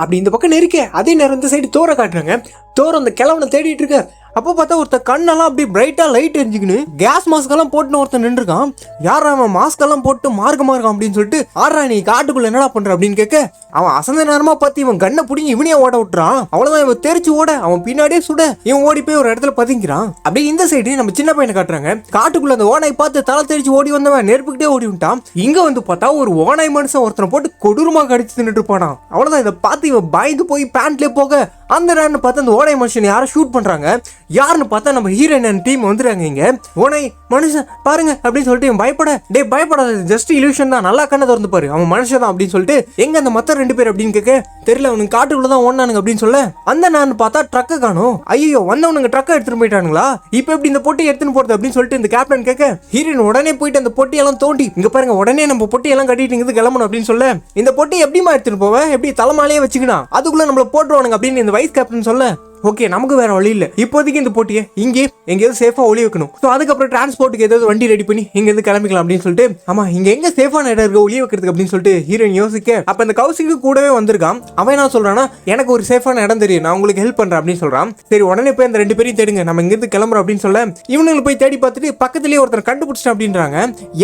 Speaker 1: அப்படி இந்த பக்கம் நெருக்க அதே நேரம் இந்த சைடு தோற காட்டுறாங்க. தோற அந்த கிழவனை தேடிட்டு இருக்க அப்போ பார்த்தா ஒருத்த கண்ணெல்லாம் அப்படியே பிரைட்டா லைட் எரிஞ்சுக்கின்னு கேஸ் மாஸ்க் எல்லாம் போட்டு ஒருத்தன் நின்றுருக்கான். யாரா அவன் மாஸ்க் எல்லாம் போட்டு மார்க்கமா இருக்கான் அப்படின்னு சொல்லிட்டு ஆடுறா நீ காட்டுக்குள்ள என்னடா பண்ற அப்படின்னு கேட்க அவன் அசந்த நேரமா பார்த்து இவன் கண்ணை பிடிங்கி இவனையே ஓட விட்டுறான். அவ்வளவுதான் இவன் தெரிச்சு ஓட அவன் பின்னாடியே சுட இவன் ஓடி போய் ஒரு இடத்துல பதுங்கிறான். அப்படியே இந்த சைடு நம்ம சின்ன பையனை காட்டுறாங்க. காட்டுக்குள்ள அந்த ஓனாய் பார்த்து தலை தெரிச்சு ஓடி வந்தவன் நெருப்புக்கிட்டே ஓடி விட்டான். இங்க வந்து பார்த்தா ஒரு ஓனாய் மனுஷன் ஒருத்தனை போட்டு கொடூரமா கடிச்சு தின்னுட்டு இருப்பானா. அவ்வளவுதான் இதை பார்த்து இவன் பயந்து போய் பேண்ட்லயே போக அந்த நேரம் பார்த்து அந்த ஓனாய் மனுஷன் யாரும் ஷூட் பண்றாங்க. யாருன்னு பார்த்தா நம்ம ஹீரோயின் டீம் வந்துடுறாங்க. இங்க ஓனாய் மனுஷன் பாருங்க அப்படின்னு சொல்லிட்டு இவன் பயப்பட டே பயப்படாது ஜஸ்ட் இல்யூஷன் தான் நல்லா கண்ணை திறந்து பாரு அவன் மனுஷன் தான் அப்படின்னு சொல்லிட்டு எங்க அந்த மத்த 2 பேர் அப்படின்னு கேட்க தெரியல அவனுக்கு காட்டுக்குள்ளதான் ஓடுனானுங்க அப்படின்னு சொல்ல அந்த நான் பார்த்தா ட்ரக்கை காணும். ஐயோ வந்தவனுங்க ட்ரக்கை எடுத்துட்டு போயிட்டானுங்களா இப்ப எப்படி இந்த பொட்டி எடுத்துன்னு போறது அப்படின்னு சொல்லிட்டு இந்த கேப்டன் கேட்க ஹீரோயின் உடனே போயிட்டு அந்த பொட்டியெல்லாம் தோண்டி இங்க பாருங்க உடனே நம்ம பொட்டியெல்லாம் கட்டிட்டு கிளம்பணும் அப்படின்னு சொல்ல இந்த பொட்டி எப்படிமா எடுத்துட்டு போவேன் எப்படி தலைமாலையே வச்சுக்கணும் அதுக்குள்ள நம்மள போட்டுருவானுங்க அப்படின்னு இந்த வைஸ் கேப்டன் சொல்ல ஓகே நமக்கு வேற வழி இல்ல இப்போதைக்கு இந்த போட்டியை இங்கே எங்கேயாவது சேஃபா ஒளி வைக்கணும். ஸோ அதுக்கப்புறம் டிரான்ஸ்போர்ட்டுக்கு ஏதாவது வண்டி ரெடி பண்ணி இங்க இருந்து கிளம்பிக்கலாம் அப்படின்னு சொல்லிட்டு ஆமா இங்க எங்க சேஃபான இடம் இருக்கு ஒளி வைக்கிறதுக்கு அப்படின்னு சொல்லிட்டு ஹீரோயின் யோசிக்க அப்ப இந்த கௌசிக்கு கூடவே வந்திருக்கான். அவன் என்ன சொல்றான்னா எனக்கு ஒரு சேஃபான இடம் தெரியும் நான் உங்களுக்கு ஹெல்ப் பண்றேன் அப்படின்னு சொல்றான். சரி உடனே போய் அந்த 2 பேரையும் தேடுங்க நம்ம இங்கிருந்து கிளம்புறோம் அப்படின்னு சொல்ல இவனுங்களை போய் தேடி பார்த்துட்டு பக்கத்துலயே ஒருத்தர் கண்டுபிடிச்சிட்டான் அப்படின்றாங்க.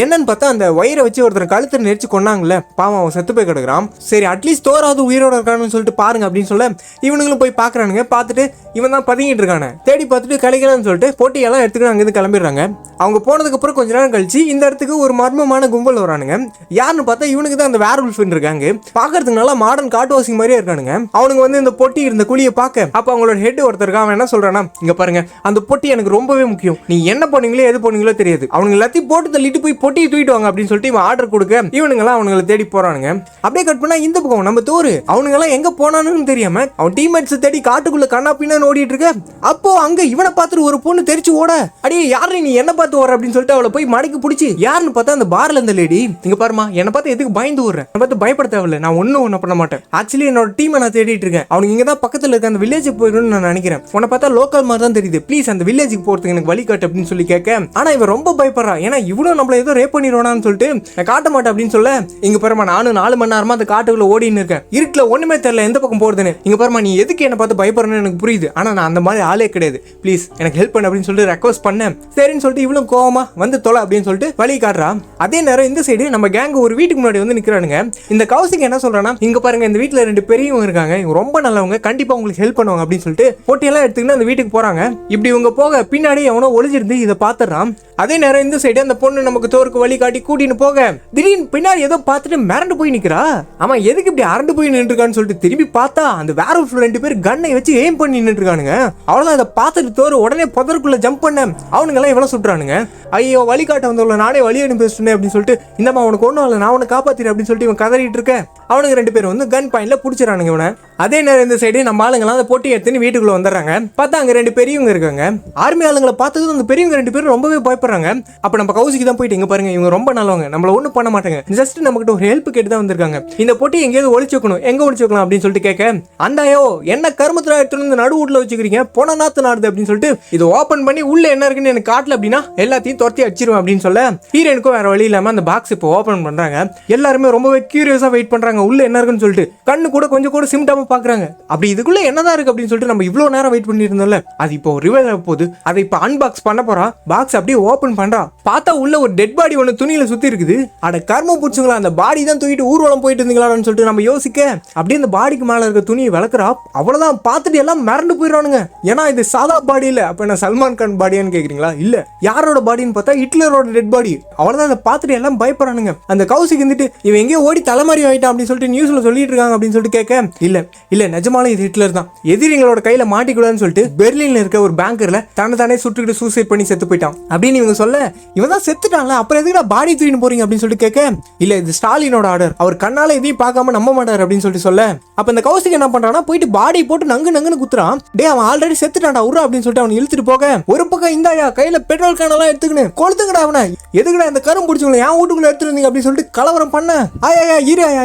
Speaker 1: என்னன்னு பார்த்தா அந்த வயிறை வச்சு ஒருத்தர் கழுத்தை நெரிச்சு கொண்டாங்கல்ல பாவம் அவன் செத்து போய் கிடக்குறான். சரி அட்லீஸ்ட் தோறாவது உயிரோட இருக்கான்னு சொல்லிட்டு பாருங்க அப்படின்னு சொல்ல இவனுங்களும் போய் பாக்குறானுங்க. பார்த்துட்டு பார்த்து இவன் தான் பதுங்கிட்டு இருக்கானே. தேடி பார்த்துட்டு கிடைக்கலன்னு சொல்லிட்டு பொட்டியெல்லாம் எடுத்துக்கிட்டு அங்கிருந்து கிளம்பிடுறாங்க. அவங்க போனதுக்கு அப்புறம் கொஞ்ச நேரம் கழிச்சு இந்த இடத்துக்கு ஒரு மர்மமான கும்பல் வரானுங்க. யாருன்னு பார்த்தா இவனுக்கு தான் அந்த வேர்வல்ஃப் இருக்காங்க. பாக்குறதுக்கு நல்லா மாடர்ன் காட்டுவாசி மாதிரியே இருக்கானுங்க. அவனுங்க வந்து இந்த பொட்டி இருந்த குழியை பார்க்க அப்ப அவங்களோட ஹெட் ஒருத்தர் அவன் என்ன சொல்றானா, இங்க பாருங்க அந்த பொட்டி எனக்கு ரொம்பவே முக்கியம், நீ என்ன பண்ணீங்களோ எது பண்ணீங்களோ தெரியாது, அவனுங்க எல்லாத்தையும் போட்டு தள்ளிட்டு போய் பொட்டியை தூக்கிட்டு வாங்க அப்படின்னு சொல்லிட்டு இவன் ஆர்டர் கொடுக்க இவனுங்க எல்லாம் அவனுங்களை தேடி போறானுங்க. அப்படியே கட் பண்ணா இந்த பக்கம் நம்ம தோறு அவனுங்க எல்லாம் எங்க போனான்னு தெரியாம அவன் டீம்மேட்ஸ் தேடி காட்டுக்குள்ள கண்ணா பின்னான்னு ஓடிட்டு இருக்க. அப்போ அங்க இவனை பார்த்துட்டு ஒரு பொண்ணு தெரிச்சு ஓட, அடியே யாரு நீ என்ன பார்த்து ஓடுற அப்படின்னு சொல்லிட்டு அவளை போய் மடக்கி பிடிச்சி யாருன்னு பார்த்தா அந்த பார்ல இருந்த லேடி, இங்க பாருமா என்ன பார்த்து எதுக்கு பயந்து ஓடுற, என்ன பார்த்து பயப்பட தேவையில்ல, நான் ஒன்னும் பண்ண மாட்டேன், ஆக்சுவலி என்னோட டீமை நான் தேடிட்டு இருக்கேன், அவனுக்கு இங்க தான் பக்கத்துல இருக்க அந்த வில்லேஜுக்கு போயிடணும்னு நான் நினைக்கிறேன், உன்னை பார்த்தா லோக்கல் மாதிரி தான் தெரியுது, ப்ளீஸ் அந்த வில்லேஜுக்கு போறதுக்கு எனக்கு வழி காட்டு அப்படின்னு சொல்லி கேட்க. ஆனா இவன் ரொம்ப பயப்படுறான், ஏன்னா இவனும் நம்மள ஏதோ ரேப் பண்ணிடுவானான்னு சொல்லிட்டு நான் காட்ட மாட்டேன் அப்படின்னு சொல்ல, இங்க பாருமா நானும் 4 மணி நேரமா அந்த காட்டுக்குள்ள ஓடின்னு இருக்கேன், இருட்டுல ஒண்ணுமே தெரியல எந்த பக்கம் போறதுன்னு, இங்க பாருமா நீ எதுக்கு என்ன பார்த்து பயப்படுறேன்னு எனக்கு புரியுது, ஆனா நான் அந்த மாதிரி ஆளே கிடையாது, ப்ளீஸ் எனக்கு ஹெல்ப் பண்ணு அப்படின்னு சொல்லிட்டு ரெக்வஸ்ட் பண்ணேன். சரின்னு சொல்லிட்டு இவளும் கோவமா வந்து தொலை அப்படின்னு சொல்லிட்டு வழி காட்டுறா. அதே நேரம் இந்த சைடு நம்ம கேங் ஒரு வீட்டுக்கு முன்னாடி வந்து நிக்கிறானுங்க. இந்த கௌசிக் என்ன சொல்றானா, இங்க பாருங்க இந்த வீட்டுல 2 பெரியவங்க இருக்காங்க, இவங்க ரொம்ப நல்லவங்க, கண்டிப்பா உங்களுக்கு ஹெல்ப் பண்ணுவாங்க அப்படின்னு சொல்லிட்டு பொட்டியெல்லாம் எடுத்துக்கிட்டு அந்த வீட்டுக்கு போறாங்க. இப்படி இவங்க போக பின்னாடி அவனோ ஒளிஞ்சிருந்து இதை பாத்துறான். அதே நேரம் இந்த சைடு அந்த பொண்ணு நமக்கு தோருக்கு வழி காட்டி கூட்டின்னு போக திடீர்னு பின்னாடி ஏதோ பார்த்துட்டு மிரண்டு போய் நிக்கிறா. ஆமா எதுக்கு இப்படி அரண்டு போய் நின்று இருக்கான்னு சொல்லிட்டு திரும்பி பார்த்தா அந்த வேற 2 பேர் கண்ணை வச்சு எய்ம் பண்ணி நின்று இருக்கானுங்க. அவ்வளவுதான் அதை பார்த்துட்டு தோறு உடனே புதருக்குள்ள ஜம்ப் பண்ண அவனுங்க எல்லாம் இவ்வளவு சுட்டுறானுங்க. ஐயோ வழிகாட்ட வந்தவங்கள நானே வழி அனுப்பி பேசுனேன் அப்படின்னு சொல்லிட்டு இந்தம்மா அவனுக்கு ஒன்றும் இல்லை நான் அவனை காப்பாத்தினேன் அப்படின்னு சொல்லிட்டு இவன் கதறிட்டு இருக்க அவனுக்கு 2 பேர் வந்து கன் பாயிண்ட்ல பிடிச்சிடறானுங்க இவனை. அதே நேரம் இந்த சைடு நம்ம ஆளுங்களாம் அந்த பொட்டி எடுத்துன்னு வீட்டுக்குள்ள வந்துடுறாங்க. பார்த்தா அங்க 2 பெரியவங்க இருக்காங்க. ஆர்மி ஆளுங்களை பார்த்தது அந்த பெரியவங்க 2 பேரும் ரொம்பவே பயப்படுறாங்க. அப்ப நம்ம கௌசிக்கு தான் போயிட்டு இங்க பாருங்க இவங்க ரொம்ப நல்லவங்க, நம்மள ஒன்றும் பண்ண மாட்டாங்க, ஜஸ்ட் நம்ம கிட்ட ஒரு ஹெல்ப் கேட்டு தான் வந்திருக்காங்க, இந்த பொட்டி எங்கேயாவது ஒளிச்சு வைக்கணும், எங்க ஒளிச்சு வைக்கலாம் அப்படின்னு சொல்லிட்டு கேட்க, அந்தாயோ என்ன கருமத்துல எடுத்துட்டு வந்து நடு வீட்டுல வச்சுக்கிறீங்க போன நாத்து நாடுது அப்படின்னு சொல்லிட்டு இதை ஓபன் பண்ணி உள்ள என்ன இருக்குன்னு எனக்கு காட்டல அப்படின்னா எல்லாத்தையும் துரத்தி அடிச்சிருவேன் அப்படின்னு சொல்ல ஹீரோனுக்கும் வேற வழி இல்லாம அந்த பாக்ஸ் இப்போ ஓபன் பண்றாங்க. எல்லாருமே ரொம்பவே கியூரியஸா வெயிட் பண்றாங்க உள்ள என்ன இருக்குன்னு சொல்லிட்டு, கண்ணு கூட கொஞ்சம் கூட சிம்டாம பாக்குறாங்க. அப்படி இதுக்குள்ள என்னதான் இருக்கு அப்படின்னு சொல்லிட்டு நம்ம இவ்வளவு நேரம் வெயிட் பண்ணி இருந்தோம்ல, அது இப்போ ரிவீல் ஆக போகுது. அதை இப்போ அன்பாக்ஸ் பண்ண போறா. பாக்ஸ் அப்படியே ஓபன் பண்றா. பார்த்தா உள்ள ஒரு டெட் பாடி ஒன்று துணியில சுத்தி இருக்குது. அட கர்மம் பிடிச்சுங்களா, அந்த பாடி தான் தூக்கிட்டு ஊர்வலம் போயிட்டு இருந்தீங்களான்னு சொல்லிட்டு நம்ம யோசிக்க அப்படியே அந்த பாடிக்கு மேல இருக்க துணியை விளக்குறா. அவ்வளவுதான் பார்த்துட்டு எல்லாம் மிரண்டு போயிடுறானுங்க. ஏன்னா இது சாதா பாடி இல்ல. அப்ப என்ன சல்மான் கான் பாடியான்னு கேக்குறீங்களா? இல்ல, யாரோட பாடின்னு பார்த்தா ஹிட்லரோட டெட் பாடி. அவ்வளவுதான் அதை பார்த்துட்டு எல்லாம் பயப்படுறானுங்க. அந்த கௌசிக் வந்துட்டு இவன் எங்கேயோ ஓடி தலைமாரி ஆயிட்டான் அப்படின்னு சொல்லிட்டு நியூஸ்ல சொல்லிட்டு இருக்காங்க அப்படின்னு சொல்லிட்டு கேட்க, இல்ல இல்ல நிஜமாலும் இது ஹிட்லர் தான், எதிரிங்களோட கையில மாட்டிக்கூடாதுன்னு சொல்லிட்டு பெர்லின்ல இருக்க ஒரு பேங்கர்ல தானே சுட்டுக்கிட்டு சூசைட் பண்ணி செத்து போயிட்டான் அப்படின்னு இவங்க சொல்ல, இவன் தான் செத்துட்டான்ல அப்புறம் எதுக்கு பாடி தூக்கிட்டு போறீங்க அப்படின்னு சொல்லிட்டு கேட்க, இல்ல இது ஸ்டாலினோட ஆர்டர், அவர் கண்ணால எதையும் பார்க்காம நம்ப மாட்டார் அப்படின்னு சொல்லிட்டு சொல்ல, அப்ப இந்த கௌசிக் என்ன பண்றானா போயிட்டு பாடி போட்டு நங்குன்னு குத்துறான். டே அவன் ஆல்ரெடி செத்துட்டான்டா உரு அப்படின்னு சொல்லிட்டு அவன் இழுத்துட்டு போக, ஒரு பக்கம் இந்தாயா கையில பெட்ரோல் கேனெல்லாம் எடுத்துக்கின்னு கொளுத்துங்கடா அவனை, எதுக்குடா இந்த கரும் பிடிச்சவங்களை என் வீட்டுக்குள்ள எடுத்துருந்தீங்க அப்படின்னு சொல்லிட்டு கலவரம் பண்ண, ஆயா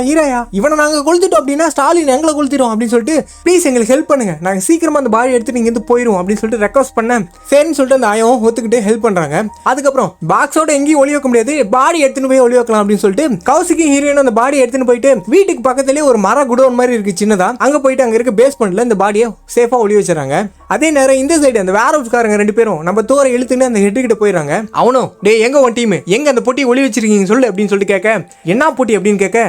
Speaker 1: ஈராயா இவனை நாங்க கொளுத்துட்டோம் அப்படின்னா ஸ்டாலின் எங்களை கொளுத்திடும் அப்படின்னு சொல்லிட்டு ப்ளீஸ் எங்களுக்கு ஹெல்ப் பண்ணுங்க, நாங்க சீக்கிரமா அந்த பாடி எடுத்துட்டு இங்க இருந்து போயிரும் அப்படின்னு சொல்லிட்டு ரெக்வஸ்ட் பண்ண, சரின்னு சொல்லிட்டு அந்த ஆயம் ஒத்துக்கிட்டு ஹெல்ப் பண்றாங்க. அதுக்கப்புறம் பாக்ஸோட எங்கேயும் ஒளி வைக்க முடியாது, பாடி எடுத்துன்னு போய் ஒளி வைக்கலாம் அப்படின்னு சொல்லிட்டு கௌசிக்கும் ஹீரோயினும் அந்த பாடி எடுத்துன்னு போயிட்டு வீட்டுக்கு பக்கத்துலேயே ஒரு மர குடோன் மாதிரி இருக்கு சின்னதா, அங்க போயிட்டு அங்க இருக்க பேஸ்மெண்ட்ல இந்த பாடியை சேஃபா ஒளி வச்சுறாங்க. அதே நேரம் இந்த சைடு அந்த வேர் ஹவுஸ்காரங்க 2 பேரும் நம்ம தோரை இழுத்துன்னு அந்த ஹெட் கிட்ட போயிடுறாங்க. அவனும் டே எங்க உன் டீம் எங்க அந்த பொட்டி ஒளி வச்சிருக்கீங்க சொல்லு அப்படின்னு சொல்லிட்டு கேட்க, என்ன பொட்டி அப்படின்னு கேட்க,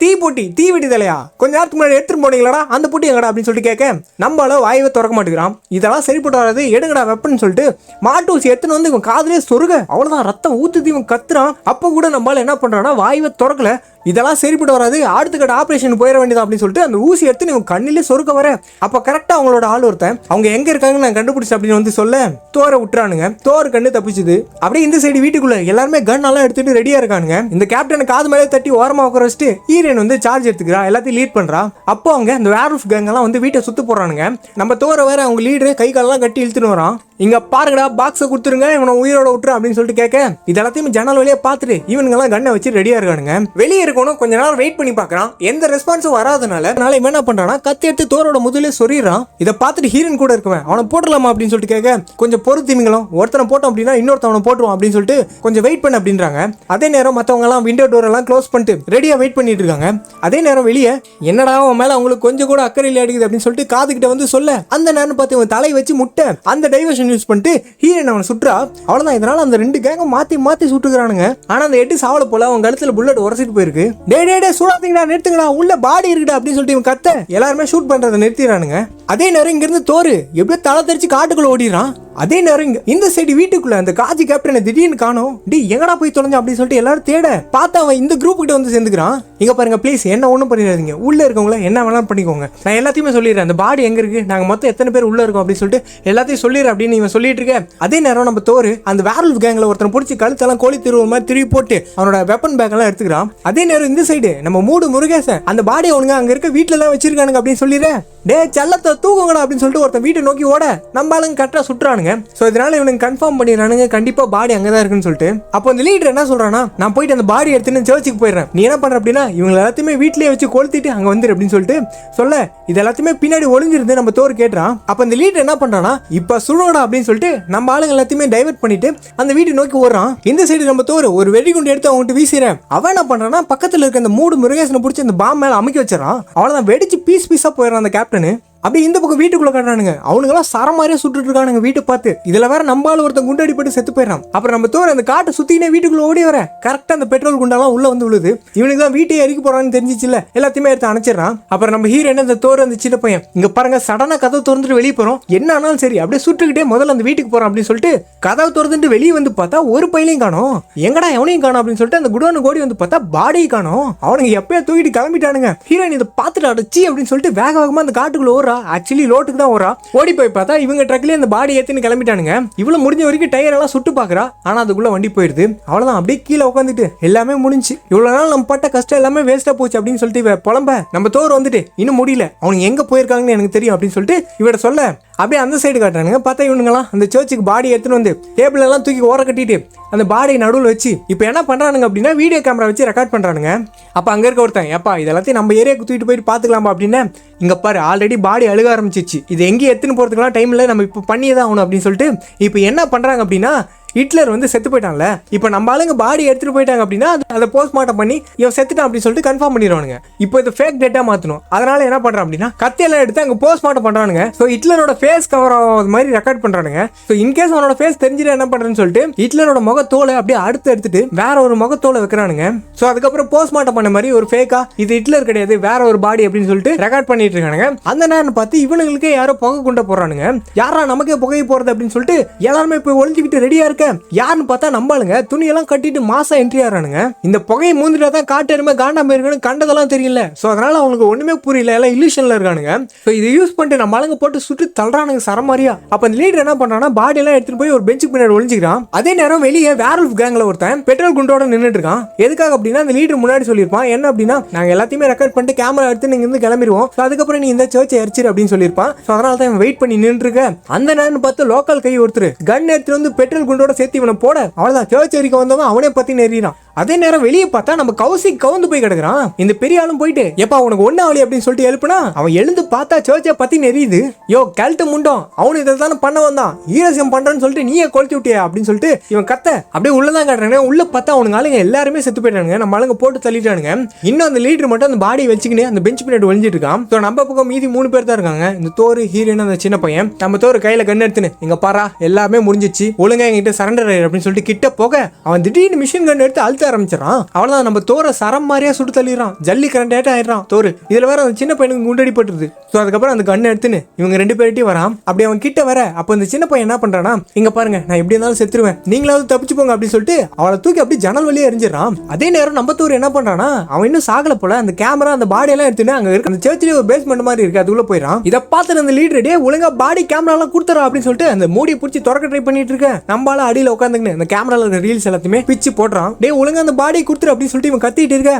Speaker 1: தீ பொட்டி தீ வெடி தலையா கொஞ்ச நேரத்துக்கு முன்னாடி எடுத்துட்டு போனீங்களா அந்த பொட்டி எங்கடா அப்படின்னு சொல்லிட்டு கேட்க, நம்மளால வாயவே திறக்க மாட்டேங்கிறான், இதெல்லாம் சரிப்பட்டு வராது எடுங்கடா வெப்பன்னு சொல்லிட்டு மாட்டூசி எடுத்துன்னு வந்து இவன் காதுலயே சொருக, அவ்வளவுதான் ரத்தம் ஊத்துது, இவன் கத்துறான். அப்ப கூட நம்மளால என்ன பண்றான்னா வாயவே திறக்கல, இதெல்லாம் சரிப்பட்டு வராது அடுத்த கட்ட ஆபரேஷன் போயிட வேண்டியது அப்படின்னு சொல்லிட்டு அந்த ஊசி எடுத்து இவன் கண்ணிலே சொருக்க வர, அப்ப கரெக்டா அவங்களோட ஆள் ஒருத்தன் அவங்க எங்க இருக்காங்கன்னு நான் கண்டுபிடிச்சேன் அப்படின்னு வந்து சொல்ல தோரை விட்டுறானுங்க. தோர் கண்ணு தப்பிச்சுது. அப்படியே இந்த சைடு வீட்டுக்குள்ள எல்லாருமே கன் எல்லாம் எடுத்துட்டு ரெடியா இருக்கானுங்க. இந்த கேப்டன் காது மேலே தட்டி ஓரமா உட்கார வச்சுட்டு ஹீரோயின் வந்து சார்ஜ் எடுத்துக்கிறா, எல்லாத்தையும் லீட் பண்றா. அப்போ அவங்க அந்த வேர்வல்ஃப் கேங் எல்லாம் வந்து வீட்டை சுத்து போறானுங்க. நம்ம தோரை வேற அவங்க லீடரு கை காலெல்லாம் கட்டி இழுத்துன்னு வரான். இங்க பாருங்கடா பாக்ஸை கொடுத்துருங்க இவனை உயிரோட விட்டுரு அப்படின்னு சொல்லிட்டு கேட்க, இதெல்லாத்தையும் ஜன்னல் வழியா பார்த்துட்டு இவனுங்க எல்லாம் கண்ணை வச்சு ரெடியா இருக்கானுங்க. வெளியே இருக்கணும் கொஞ்ச நேரம் வெயிட் பண்ணி பாக்குறான், எந்த ரெஸ்பான்ஸும் வராதனால இவன் என்ன பண்றானா கத்தி எடுத்து தோரோட முதலே சொறிறான். இதை பார்த்துட்டு ஹீரோயின் கூட இருக்குவேன் அவனை போட்டுடலாமா அப்படின்னு சொல்லிட்டு கேட்க, கொஞ்சம் பொறுத்திமிங்களும் ஒருத்தனை போட்டோம் அப்படின்னா இன்னொருத்தவனை போட்டுருவான் அப்படின்னு சொல்லிட்டு கொஞ்சம் வெயிட் பண்ண அப்படின்றாங்க. அதே நேரம் மற்றவங்க எல்லாம் விண்டோ டோர் எல்லாம் க்ளோஸ் பண்ணிட்டு ரெடியா வெயிட் பண்ணிட்டு இருக்காங்க. அதே நேரம் வெளியே என்னடா அவன் மேல அவங்களுக்கு கொஞ்சம் கூட அக்கறை இல்லை அடிக்குது அப்படின்னு சொல்லிட்டு காதுகிட்ட வந்து சொல்ல, அந்த நேரம் பார்த்து இவன் தலை வச்சு முட்டை அந்த டைவர்ஷன் சுச்சுவேஷன் யூஸ் பண்ணிட்டு ஹீரோயின் அவனை சுட்டுறா. அவ்வளவுதான். இதனால அந்த 2 கேங்கும் மாத்தி சுட்டுக்கிறானுங்க. ஆனா அந்த 8 சாவல போல அவன் கழுத்துல புல்லட் உரசிட்டு போயிருக்கு. டே சூடாதீங்கடா, நிறுத்துங்கடா, உள்ள பாடி இருக்குடா அப்படின்னு சொல்லிட்டு இவன் கத்த எல்லாருமே ஷூட் பண்றதை நிறுத்திடுறானுங்க. அதே நேரம் இங்க இருந்து தோறு எப்படியோ தலை தெரிச்சு காட்டுக்குள்ள ஓடிறான். அதே நேரம் இந்த சைடு வீட்டுக்குள்ள அந்த காஜி கேப்டனை திடீர்னு காணோம். டி எங்கடா போய் தொலைஞ்சா அப்படின்னு சொல்லிட்டு எல்லாரும் தேட பார்த்தா அவன் இந்த குரூப் கிட்ட வந்து சேர்ந்துக்கிறான். இங்க பாருங்க ப்ளீஸ், என்ன ஒன்றும் பண்ணிடாதீங்க, உள்ள இருக்கவங்கள என்ன வேணாலும் பண்ணிக்கோங்க, நான் எல்லாத்தையுமே சொல்லிடுறேன், அந்த பாடி எங்க இருக்கு, நாங்க மொத்தம் எத்தனை பேர் உள்ள இருக்கோம் அப்படின்னு சொல்லிட்டு எல்லாத்தையும் சொல்லிடுறேன் அப்படின்னு இவன் சொல்லிட்டு இருக்க. அதே நேரம் நம்ம தோறு அந்த வேர்வல்ஃப் கேங்ல ஒருத்தனை பிடிச்சி கழுத்தெல்லாம் கோழி திருவுற மாதிரி திருப்பி போட்டு அவனோட வெப்பன் பேக் எல்லாம் எடுத்துக்கிறான். அதே நேரம் இந்த சைடு நம்ம மூடு முருகேசன் அந்த பாடி அவனுங்க அங்க இருக்க வீட்டுல தான் வச்சிருக்கானுங்க அப்படின்னு சொல்லிடுறேன். டே செல்லத்தை தூக்குங்கடா அப்படின்னு சொல்லிட்டு ஒருத்தன் வீட்டை நோக்கி ஓட நம்ம ஆளுங்க கரெக்டா சுட்டுறானுங்க. சோ இதனால இவனுக்கு கன்ஃபார்ம் பண்ணிடுறானுங்க கண்டிப்பா பாடி அங்கதான் இருக்குன்னு சொல்லிட்டு. அப்போ அந்த லீடர் என்ன சொல்றானா, நான் போயிட்டு அந்த பாடி எடுத்துன்னு சர்ச்சுக்கு போயிடுறேன், நீ என்ன பண்ற அப்படின்னா இவங்க எல்லாத்தையுமே வீட்லயே வச்சு கொளுத்திட்டு அங்க வந்துரு அப்படின்னு சொல்லிட்டு சொல்ல இது எல்லாத்தையுமே பின்னாடி ஒளிஞ்சிருந்து நம்ம தோறு கேட்டுறான். அப்ப அந்த லீடர் என்ன பண்றானா, இப்ப சுடோடா அப்படின்னு சொல்லிட்டு நம்ம ஆளுங்க எல்லாத்தையுமே டைவர்ட் பண்ணிட்டு அந்த வீட்டை நோக்கி ஓடுறான். இந்த சைடு நம்ம தோறு ஒரு வெடிகுண்டு எடுத்து அவங்ககிட்ட வீசுறேன். அவன் என்ன பண்றானா, பக்கத்துல இருக்க அந்த மூடு முருகேசனை பிடிச்சி அந்த பாம் மேல அமைக்க வச்சிடறான். அவளதான் வெடிச்சு பீஸா போயிடறான் அந்த கேப்டனு. அப்படி இந்த பக்கம் வீட்டுக்குள்ள காட்டுறானுங்க, அவனுங்களாம் சரம் மாதிரியே சுட்டுட்டு இருக்கானுங்க வீட்டை பார்த்து. இதுல வேற நம்பால ஒருத்தன் குண்டு அடிப்பட்டு செத்து போயிடறான். அப்புறம் நம்ம தோற அந்த காட்டை சுத்தினே வீட்டுக்குள்ள ஓடி வர கரெக்டா அந்த பெட்ரோல் குண்டாலாம் உள்ள வந்து விழுது. இவனுக்கு தான் வீட்டை எரிக்க போறான்னு தெரிஞ்சிச்சுல, எல்லாத்தையுமே எடுத்து அணைச்சிடறான். அப்புறம் நம்ம ஹீரோ அந்த தோற அந்த சின்ன பையன் இங்க பாருங்க சடனா கதவை திறந்துட்டு வெளியே போறோம், என்ன ஆனாலும் சரி அப்படியே சுட்டுக்கிட்டே முதல்ல அந்த வீட்டுக்கு போறான் அப்படின்னு சொல்லிட்டு கதவை திறந்துட்டு வெளியே வந்து பார்த்தா ஒரு பையனையும் காணோம். எங்கடா எவனையும் காணோம் அப்படின்னு சொல்லிட்டு அந்த குடோனுக்கு ஓடி வந்து பார்த்தா பாடியை காணோம். அவனுங்க எப்பயோ தூக்கிட்டு கிளம்பிட்டானுங்க. ஹீரோயின் இதை பார்த்துட்டு அடைச்சி அப்படின்னு சொல்லிட்டு வேக வேகமா அந்த காட்டுக்குள்ள ஓடுறா. ஆக்சுவலி லோட்டுக்கு தான் ஓரா. ஓடி போய் பார்த்தா இவங்க ட்ரக்லயே அந்த பாடி ஏத்தின்னு கிளம்பிட்டானுங்க. இவ்வளவு முடிஞ்ச வரைக்கும் டயர் எல்லாம் சுட்டு பாக்குறா. ஆனா அதுக்குள்ள வண்டி போயிருது. அவ்வளவுதான், அப்படியே கீழே உட்காந்துட்டு எல்லாமே முடிஞ்சு. இவ்வளவு நாள் நம்ம பட்ட கஷ்டம் எல்லாமே வேஸ்டா போச்சு அப்படின்னு சொல்லிட்டு புலம்ப நம்ம தோர் வந்துட்டு இன்னும் முடியல, அவங்க எங்க போயிருக்காங்கன்னு எனக்கு தெரியும் அப்படின்னு சொல்லிட்டு இவட சொல்ல அப்படியே அந்த சைடு காட்டுறானுங்க. பார்த்தா இவனுங்களாம் அந்த சர்ச்சுக்கு பாடி எடுத்துன்னு வந்து டேபிள் எல்லாம் தூக்கி ஓர கட்டிட்டு அந்த பாடியை நடுவில் வச்சு இப்போ என்ன பண்றானுங்க அப்படின்னா வீடியோ கேமரா வச்சு ரெக்கார்ட் பண்றானுங்க. அப்ப அங்க இருக்க ஒருத்தன் எப்பா இதெல்லாத்தையும் நம்ம ஏரியாவுக்கு தூக்கிட்டு போயிட்டு பாத்துக்கலாமா அப்படின்னு, இங்க பாரு ஆல்ரெடி பாடி அழுக ஆரம்பிச்சிச்சு, இது எங்கேயும் எடுத்துன்னு போறதுக்குலாம் டைம் இல்லை, நம்ம இப்போ பண்ணியே தான் ஆகணும் அப்படின்னு சொல்லிட்டு இப்போ என்ன பண்றாங்க அப்படின்னா ஹிட்லர் வந்து செத்து போயிட்டான்ல, இப்போ நம்ம ஆளுங்க பாடி எடுத்துட்டு போயிட்டாங்க அப்படின்னா அதை போஸ்ட்மார்ட்டம் பண்ணி இவன் செத்துட்டான் அப்படின்னு சொல்லிட்டு கன்ஃபார்ம் பண்ணிடுவானுங்க. இப்போ இது ஃபேக் டேட்டா மாற்றணும். அதனால என்ன பண்றான் அப்படின்னா கத்தியெல்லாம் எடுத்து அங்கே போஸ்ட்மார்ட்டம் பண்றானுங்க. ஸோ ஹிட்லரோட ஃபேஸ் கவர் ஆகாத மாதிரி ரெக்கார்ட் பண்றானுங்க. ஸோ இன்கேஸ் அவனோட ஃபேஸ் தெரிஞ்சுட்டு என்ன பண்றேன்னு சொல்லிட்டு ஹிட்லரோட முகத்தோலை அப்படியே அடுத்து எடுத்துட்டு வேற ஒரு முகத்தோலை வைக்கிறானுங்க. ஸோ அதுக்கப்புறம் போஸ்ட்மார்ட்டம் பண்ண மாதிரி ஒரு ஃபேக்கா இது ஹிட்லர் கிடையாது வேற ஒரு பாடி அப்படின்னு சொல்லிட்டு ரெக்கார்ட் பண்ணிட்டு இருக்கானுங்க. அந்த நேரம் பார்த்து இவனுங்களுக்கே யாரோ புகை குண்ட போறானுங்க. யாரா நமக்கே புகை போறது அப்படின்னு சொல்லிட்டு எல்லாருமே போய் ஒளிஞ்சுக்கிட்டு ரெடியா இருக்க யாருன்னு பார்த்தா நம்பாளுங்க துணியெல்லாம் கட்டிட்டு மாசா என்ட்ரி ஆறானுங்க. இந்த புகையை மூந்துட்டா தான் காட்டெருமை காண்டாம இருக்கணும் கண்டதெல்லாம் தெரியல. ஸோ அதனால அவங்களுக்கு ஒண்ணுமே புரியல, எல்லாம் இல்யூஷன்ல இருக்கானுங்க. ஸோ இதை யூஸ் பண்ணிட்டு நம்ம ஆளுங்க போட்டு சுட்டு தள்ளுறானுங்க சரமாரியா. அப்ப அந்த லீடர் என்ன பண்றானா பாடி எல்லாம் எடுத்துட்டு போய் ஒரு பெஞ்சுக்கு பின்னாடி ஒளிஞ்சுக்கிறான். அதே நேரம் வெளியே வேர்வல்ஃப் கேங்ல ஒருத்தன் பெட்ரோல் குண்டோட நின்றுட்டு இருக்கான். எதுக்காக அப்படின்னா அந்த லீடர் முன்னாடி சொல்லியிருப்பான் என்ன அப்படின்னா நாங்க எல்லாத்தையுமே ரெக்கார்ட் பண்ணிட்டு கேமரா எடுத்து நீங்க இருந்து கிளம்பிடுவோம், அதுக்கப்புறம் நீ இந்த சர்ச்சை எரிச்சிரு அப்படின்னு சொல்லியிருப்பான். ஸோ அதனால தான் வெயிட் பண்ணி நின்று இருக்க. அந்த நேரம் பார்த்து லோக்கல் கை ஒருத்தர் கன் எடுத்துட்டு வந்து பெட்ரோல் குண்டோட சேர்த்து இவனை போட அவ்வளவுதான் சர்ச் எரிக்க வந்தவன் அவனே பத்தி நெறிறான். அதே நேரம் வெளியே பார்த்தா நம்ம கௌசிக் கவுந்து போய் கிடக்குறான். இந்த பெரிய ஆளும் போயிட்டு எப்பா உனக்கு ஒண்ணு ஆவலி அப்படின்னு சொல்லிட்டு எழுப்புனா அவன் எழுந்து பார்த்தா சர்ச்சை பத்தி நெறியுது. யோ கல்ட்டு முண்டோம், அவனு இதை தானே பண்ண வந்தான், ஈரசியம் பண்றேன்னு சொல்லிட்டு நீயே கொளுத்தி விட்டியா அப்படின்னு சொல்லிட்டு இவன் கத்த அப்படியே உள்ளதான் காட்டுறாங்க. உள்ள பார்த்தா அவனுங்க ஆளுங்க எல்லாருமே செத்து போயிட்டானுங்க. நம்ம ஆளுங்க போட்டு தள்ளிட்டானுங்க. இன்னும் அந்த லீடர் மட்டும் அந்த பாடியை வச்சுக்கின்னு அந்த பெஞ்ச் பின்னாடி ஒளிஞ்சிட்டு இருக்கான். ஸோ நம்ம பக்கம் மீதி 3 பேர் தான் இருக்காங்க. இந்த தோறு ஹீரோயின் அந்த சின்ன பையன். நம்ம தோறு கையில கன் எடுத்துன்னு இங்க பாரா எல்லாமே முடிஞ்சிச்சு ஒழுங்கா எங்கிட்ட சரண்டர் ஆயிரு அப்படின்னு சொல்லிட்டு கிட்ட போக அவன் திடீர்னு மிஷின் கன் எடுத்து அழுத்த ஆரம்பிச்சிடறான். அவ்வளவுதான் நம்ம தோற சரம் மாதிரியா சுட்டு தள்ளிடுறான். ஜல்லி கரண்ட் ஆயிடுறான் தோறு. இதுல வேற அந்த சின்ன பையனுக்கு குண்டடி பட்டுருது. ஸோ அதுக்கப்புறம் அந்த கண்ணை எடுத்துன்னு இவங்க 2 பேர்ட்டையும் வரான். அப்படி அவன் கிட்ட வர அப்போ இந்த சின்ன பையன் என்ன பண்றானா இங்க பாருங்க நான் எப்படி இருந்தாலும் செத்துருவேன், நீங்களாவது தப்பிச்சு போங்க அப்படின்னு சொல்லிட்டு அவளை தூக்கி அப்படி ஜன்னல் வழியே எரிஞ்சிடறான். அதே நேரம் நம்ம தோறு என்ன பண்றானா அவன் இன்னும் சாகல போல அந்த கேமரா அந்த பாடி எல்லாம் எடுத்துன்னு அங்க இருக்கு அந்த சர்ச்சிலே ஒரு பேஸ்மெண்ட் மாதிரி இருக்கு அதுக்குள்ள போயிடான். இதை பார்த்துட்டு அந்த லீடர் டே ஒழுங்கா பாடி கேமரா எல்லாம் கொடுத்துறா அப்படின்னு சொல்லிட்டு அந்த மூடியை பிடிச்சி திறக்க ட்ரை பண்ணிட்டு இருக்க. நம்மளால அடியில் உட்காந்துக்கின்னு அந்த கேமரால இருக்க ரீல்ஸ் எல்லாத்தையுமே பிச்சு போடுறான். டே ஒழுங்கா அந்த பாடி கொடுத்துரு அப்படின்னு சொல்லிட்டு இவன் கத்திட்டு இருக்க.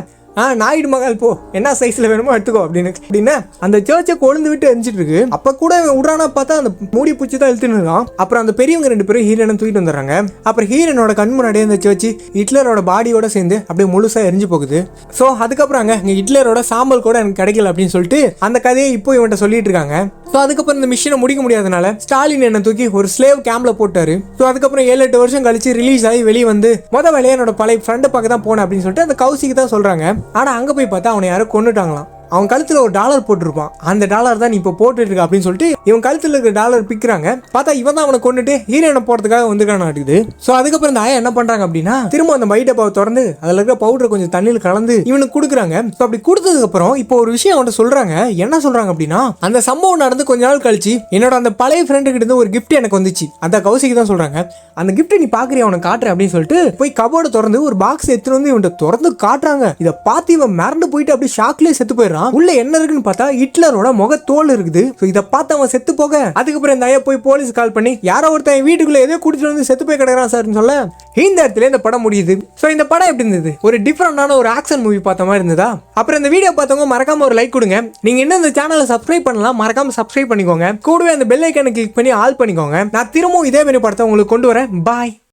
Speaker 1: நாயுடு மகால் போ என்ன சைஸ்ல வேணுமோ எடுத்துக்கோ அப்படின்னு அந்த சர்ச்சை கொழுந்து விட்டு எரிஞ்சிட்டு இருக்கு. அப்ப கூட விடுறானா பார்த்தா அந்த மூடி பூச்சி தான் இழுத்துன்னு இருக்கான். அப்புறம் அந்த பெரியவங்க 2 பேரும் ஹீரோனை தூக்கிட்டு வந்துடுறாங்க. அப்புறம் ஹீரோனோட கண் முன்னாடியே அந்த சர்ச்சி ஹிட்லரோட பாடியோட சேர்ந்து அப்படியே முழுசா எரிஞ்சு போகுது. ஸோ அதுக்கப்புறம் இங்க ஹிட்லரோட சாம்பல் கூட எனக்கு கிடைக்கல அப்படின்னு சொல்லிட்டு அந்த கதையை இப்போ இவன்ட்ட சொல்லிட்டு இருக்காங்க. ஸோ அதுக்கப்புறம் இந்த மிஷினை முடிக்க முடியாதனால ஸ்டாலின் என்ன தூக்கி ஒரு ஸ்லேவ் கேம்ப்ல போட்டாரு. ஸோ அதுக்கப்புறம் 7-8 வருஷம் கழிச்சு ரிலீஸ் ஆகி வெளியே வந்து வேலையை என்னோட பழைய ஃப்ரெண்டை பார்க்க தான் போனேன் அப்படின்னு சொல்லிட்டு அந்த கௌசிக்கு தான் சொல்றாங்க. ஆனா அங்க போய் பார்த்தா அவனை யாரும் கொன்னுட்டாங்களாம். அவன் கழுத்துல ஒரு டாலர் போட்டிருப்பான். அந்த டாலர் தான் நீ இப்போ போட்டுட்டு இருக்க அப்படின்னு சொல்லிட்டு இவன் கழுத்துல இருக்கிற டாலர் பிக்கிறாங்க. பார்த்தா இவன் தான் அவனை கொண்டுட்டு ஹீரோயினை போறதுக்காக வந்துருக்கான இருக்குது. ஸோ அதுக்கப்புறம் இந்த ஆயா என்ன பண்றாங்க அப்படின்னா திரும்ப அந்த மை டப்பாவை திறந்து அதுல இருக்கிற பவுடர் கொஞ்சம் தண்ணியில் கலந்து இவனுக்கு கொடுக்குறாங்க. ஸோ அப்படி கொடுத்ததுக்கு அப்புறம் இப்போ ஒரு விஷயம் அவன்கிட்ட சொல்றாங்க. என்ன சொல்றாங்க அப்படின்னா, அந்த சம்பவம் நடந்து கொஞ்ச நாள் கழிச்சு என்னோட அந்த பழைய ஃப்ரெண்டு கிட்ட இருந்து ஒரு கிஃப்ட் எனக்கு வந்துச்சு. அந்த கௌசிக்கு தான் சொல்றாங்க. அந்த கிஃப்ட் நீ பாக்குறியா, அவனை காட்டுறேன் அப்படின்னு சொல்லிட்டு போய் கபோர்டு திறந்து ஒரு பாக்ஸ் எடுத்துட்டு வந்து இவன் திறந்து காட்டுறாங்க. இதை பார்த்து இவன் மிரண்டு போயிட்டு அப்படியே ஷாக்லயே செத்து போயிடறான். உள்ள என்ன இருக்குன்னு பார்த்தா ஹிட்லரோட முகத்தோல் இருக்குது. இதை பார்த்து அவன் செத்து போக அதுக்கப்புறம் இந்த ஐயா போய் போலீஸ் கால் பண்ணி யாரோ ஒருத்தன் வீட்டுக்குள்ள ஏதோ குடிச்சிட்டு வந்து செத்து போய் கிடக்குறான் சார்னு சொல்ல இந்த இடத்துல இந்த படம் முடியுது. ஸோ இந்த படம் எப்படி இருந்தது? ஒரு டிஃப்ரெண்டான ஒரு ஆக்ஷன் மூவி பார்த்த மாதிரி இருந்ததா? அப்புறம் இந்த வீடியோ பார்த்தவங்க மறக்காம ஒரு லைக் கொடுங்க. நீங்க இன்னும் இந்த சேனலை சப்ஸ்கிரைப் பண்ணலாம், மறக்காம சப்ஸ்கிரைப் பண்ணிக்கோங்க. கூடவே அந்த பெல் ஐக்கானை கிளிக் பண்ணி ஆல் பண்ணிக்கோங்க. நான் திரும்பவும் இதே மாதிரி படத்தை உங்களுக்கு கொண்டு வரேன். பாய்.